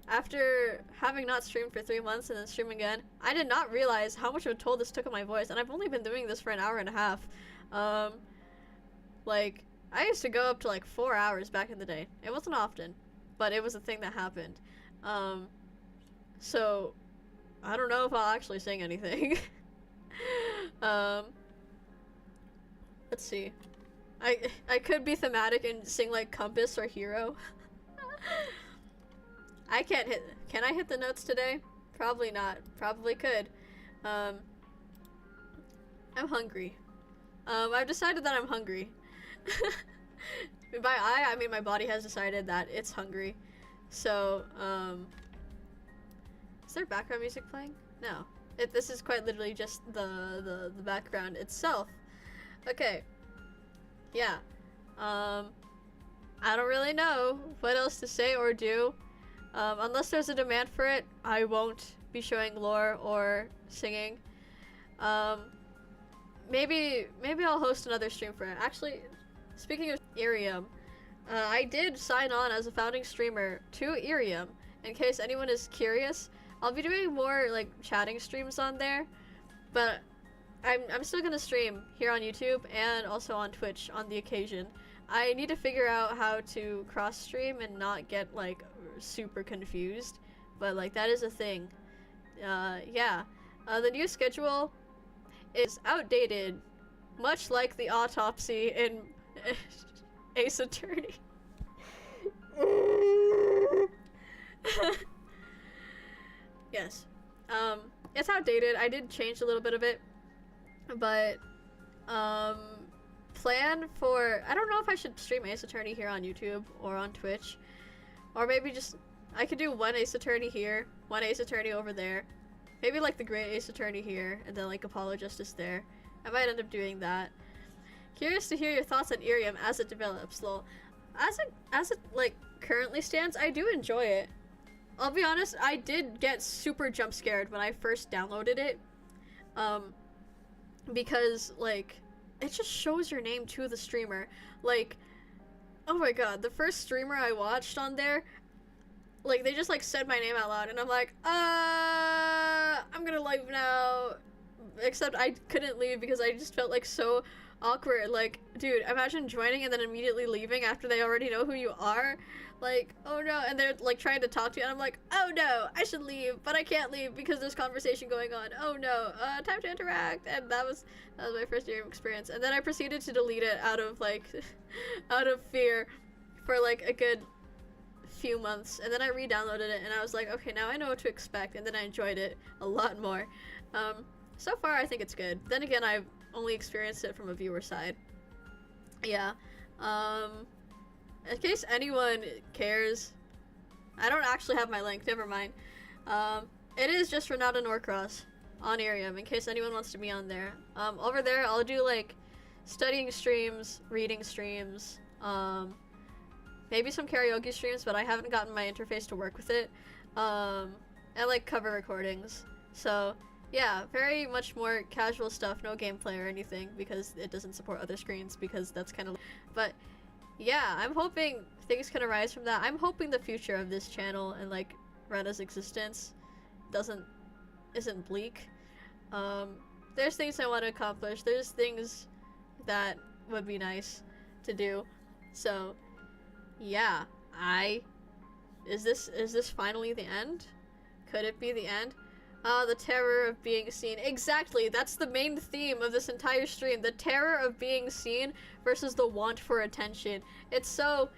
Speaker 1: after having not streamed for 3 months and then streaming again, I did not realize how much of a toll this took on my voice, and I've only been doing this for an hour and a half. Like, I used to go up to like 4 hours back in the day. It wasn't often, but it was a thing that happened. So I don't know if I'll actually sing anything. Let's see. I could be thematic and sing like Compass or Hero. I can't hit. Can I hit the notes today? Probably not. Probably could. I'm hungry. I've decided that I'm hungry. By I mean my body has decided that it's hungry. So, is there background music playing? No. This is quite literally just the background itself. Okay. Yeah. I don't really know what else to say or do. Unless there's a demand for it, I won't be showing lore or singing. Maybe I'll host another stream for it. Actually, speaking of Irium, I did sign on as a founding streamer to Irium. In case anyone is curious, I'll be doing more like chatting streams on there, but I'm still gonna stream here on YouTube and also on Twitch on the occasion. I need to figure out how to cross stream and not get like super confused, but like that is a thing. Yeah. The new schedule is outdated, much like the autopsy in Ace Attorney. Yes. It's outdated. I did change a little bit of it, but plan for, I don't know if I should stream Ace Attorney here on YouTube or on Twitch, or maybe just, I could do one Ace Attorney here, one Ace Attorney over there, maybe like the Great Ace Attorney here, and then like Apollo Justice there. I might end up doing that. Curious to hear your thoughts on Irium as it develops. Lol. As it like currently stands, I do enjoy it. I'll be honest, I did get super jump scared when I first downloaded it. Because like it just shows your name to the streamer. Like, oh my god, the first streamer I watched on there, like they just like said my name out loud and I'm like, I'm gonna leave now. Except I couldn't leave because I just felt like so awkward. Like, dude, imagine joining and then immediately leaving after they already know who you are. Like, oh no, and they're like trying to talk to you and I'm like, oh no, I should leave, but I can't leave because there's conversation going on. Oh no, time to interact. And that was my first year of experience. And then I proceeded to delete it out of like out of fear for like a good few months, and then I re-downloaded it and I was like, okay, now I know what to expect, and then I enjoyed it a lot more. So far I think it's good. Then again, I've only experienced it from a viewer side. Yeah. In case anyone cares, I don't actually have my link, never mind. It is just Renata Norcross on Irium, in case anyone wants to be on there. Over there, I'll do like studying streams, reading streams, maybe some karaoke streams, but I haven't gotten my interface to work with it, and like cover recordings. So yeah, very much more casual stuff, no gameplay or anything, because it doesn't support other screens, because that's kind of, but yeah, I'm hoping things can arise from that. I'm hoping the future of this channel and like Rena's existence isn't bleak. There's things I want to accomplish, there's things that would be nice to do. So yeah, is this finally the end? Could it be the end? The terror of being seen. Exactly, that's the main theme of this entire stream. The terror of being seen versus the want for attention. It's so,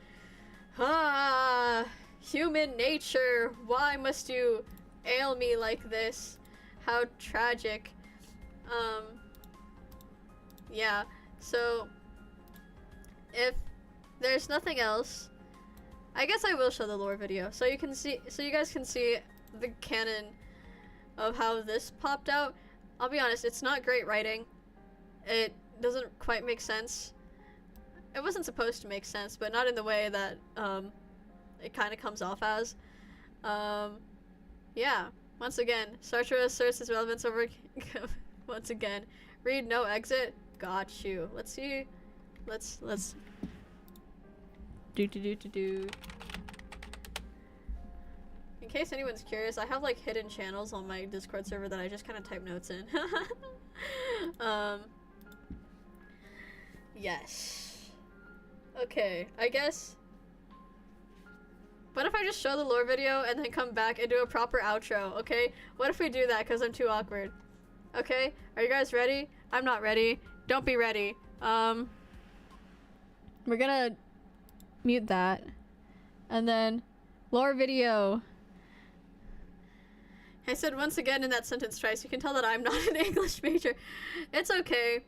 Speaker 1: human nature. Why must you ail me like this? How tragic. Yeah, so if there's nothing else, I guess I will show the lore video so you guys can see the canon of how this popped out. I'll be honest, it's not great writing. It doesn't quite make sense. It wasn't supposed to make sense, but not in the way that it kind of comes off as. Yeah, once again, Sartre asserts his relevance over once again. Read no exit. Got you. Let's see. Let's do. In case anyone's curious, I have like hidden channels on my Discord server that I just kind of type notes in. Yes. Okay, I guess. What if I just show the lore video and then come back and do a proper outro, okay? What if we do that because I'm too awkward? Okay, are you guys ready? I'm not ready. Don't be ready. We're gonna mute that. And then, lore video. I said once again in that sentence twice. You can tell that I'm not an English major. It's okay.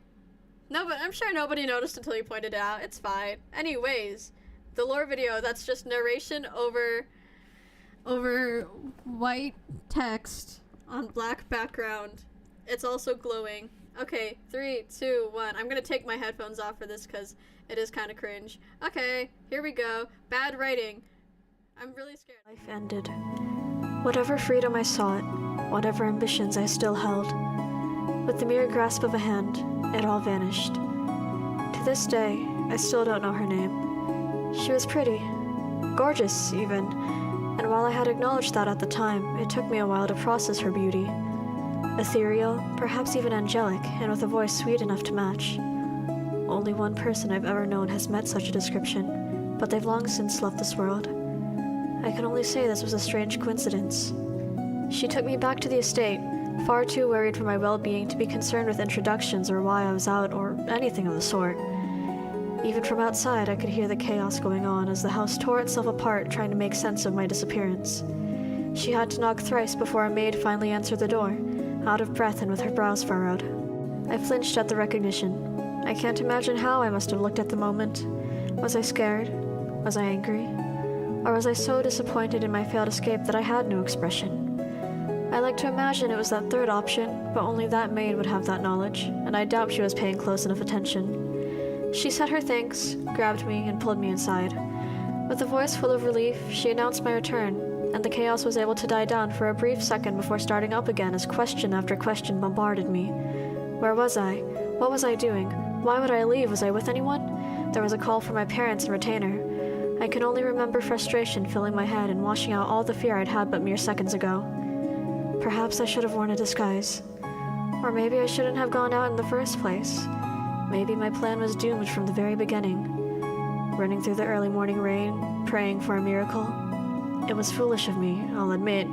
Speaker 1: No, but I'm sure nobody noticed until you pointed it out. It's fine. Anyways, the lore video, that's just narration over white text on black background. It's also glowing. Okay, 3, 2, 1. I'm gonna take my headphones off for this because it is kind of cringe. Okay, here we go. Bad writing. I'm really scared.
Speaker 2: Life ended. Whatever freedom I sought, whatever ambitions I still held, with the mere grasp of a hand, it all vanished. To this day, I still don't know her name. She was pretty, gorgeous even, and while I had acknowledged that at the time, it took me a while to process her beauty. Ethereal, perhaps even angelic, and with a voice sweet enough to match. Only one person I've ever known has met such a description, but they've long since left this world. I can only say this was a strange coincidence. She took me back to the estate, far too worried for my well-being to be concerned with introductions or why I was out or anything of the sort. Even from outside, I could hear the chaos going on as the house tore itself apart trying to make sense of my disappearance. She had to knock thrice before a maid finally answered the door, out of breath and with her brows furrowed. I flinched at the recognition. I can't imagine how I must have looked at the moment. Was I scared? Was I angry? Or was I so disappointed in my failed escape that I had no expression? I like to imagine it was that third option, but only that maid would have that knowledge, and I doubt she was paying close enough attention. She said her thanks, grabbed me, and pulled me inside. With a voice full of relief, she announced my return, and the chaos was able to die down for a brief second before starting up again as question after question bombarded me. Where was I? What was I doing? Why would I leave? Was I with anyone? There was a call from my parents and retainer. I can only remember frustration filling my head and washing out all the fear I'd had but mere seconds ago. Perhaps I should have worn a disguise. Or maybe I shouldn't have gone out in the first place. Maybe my plan was doomed from the very beginning. Running through the early morning rain, praying for a miracle. It was foolish of me, I'll admit,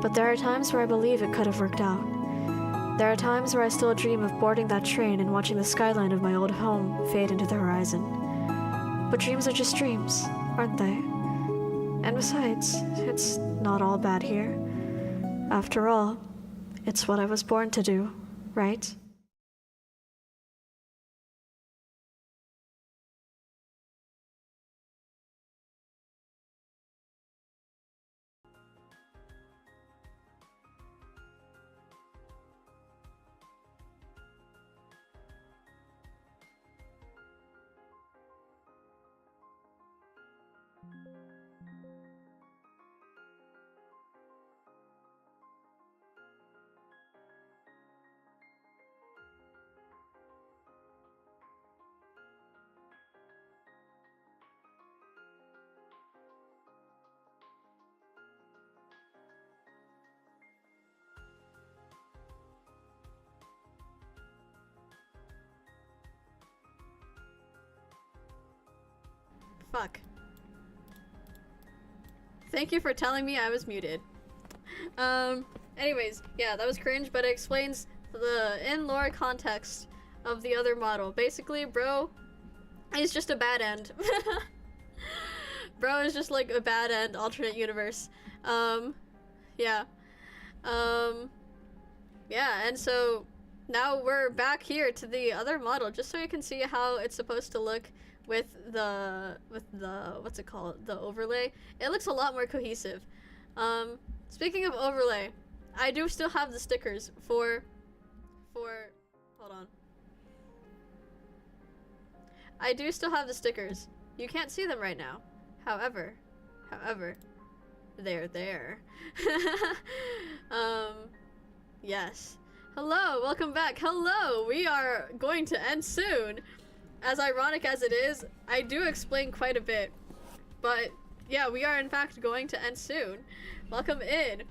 Speaker 2: but there are times where I believe it could have worked out. There are times where I still dream of boarding that train and watching the skyline of my old home fade into the horizon. But dreams are just dreams, aren't they? And besides, it's not all bad here. After all, it's what I was born to do, right?
Speaker 1: Fuck. Thank you for telling me I was muted. Anyways, yeah, that was cringe, but it explains the in-lore context of the other model. Basically, bro is just a bad end. Bro is just like a bad end alternate universe. Yeah. Yeah, and so now we're back here to the other model just so you can see how it's supposed to look with the what's it called, the overlay. It looks a lot more cohesive. Speaking of overlay, I do still have the stickers for hold on. I do still have the stickers. You can't see them right now. However, they're there. Yes. Hello, welcome back. Hello, we are going to end soon. As ironic as it is, I do explain quite a bit. But yeah, we are in fact going to end soon. Welcome in.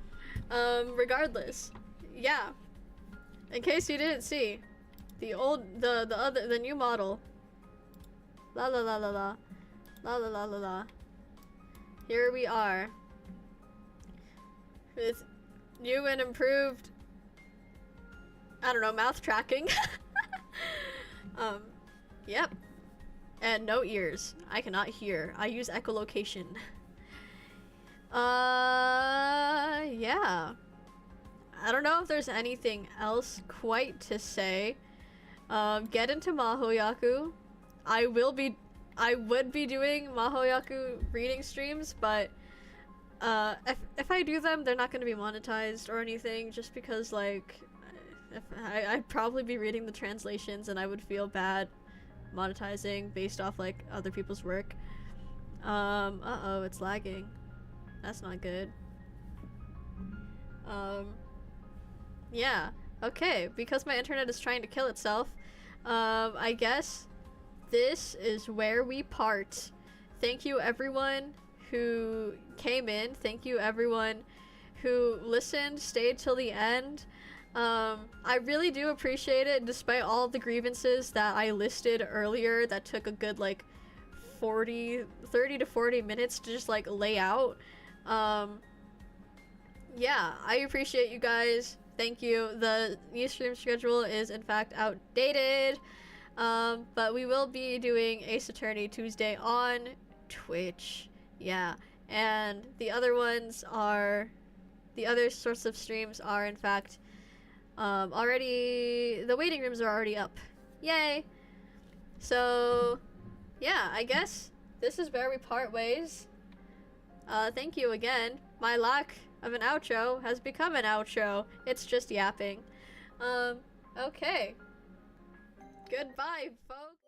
Speaker 1: Regardless. Yeah. In case you didn't see, the new model. La la la la la. La la la la la. Here we are. With new and improved, I don't know, mouth tracking. Yep. And no ears. I cannot hear. I use echolocation. Yeah. I don't know if there's anything else quite to say. Get into mahoyaku. I would be doing mahoyaku reading streams, but if I do them, they're not going to be monetized or anything, just because, like, I'd probably be reading the translations and I would feel bad monetizing based off, like, other people's work. Uh-oh, it's lagging. That's not good. Yeah. Okay, because my internet is trying to kill itself, I guess this is where we part. Thank you everyone who came in. Thank you everyone who listened, stayed till the end. I really do appreciate it, despite all the grievances that I listed earlier that took a good, like, 30 to 40 minutes to just, like, lay out. Yeah, I appreciate you guys. Thank you. The new stream schedule is in fact outdated, but we will be doing Ace Attorney Tuesday on Twitch. Yeah, and the other sorts of streams are in fact already, the waiting rooms are already up. Yay! So, yeah, I guess this is where we part ways. Thank you again. My lack of an outro has become an outro. It's just yapping. Okay. Goodbye, folks.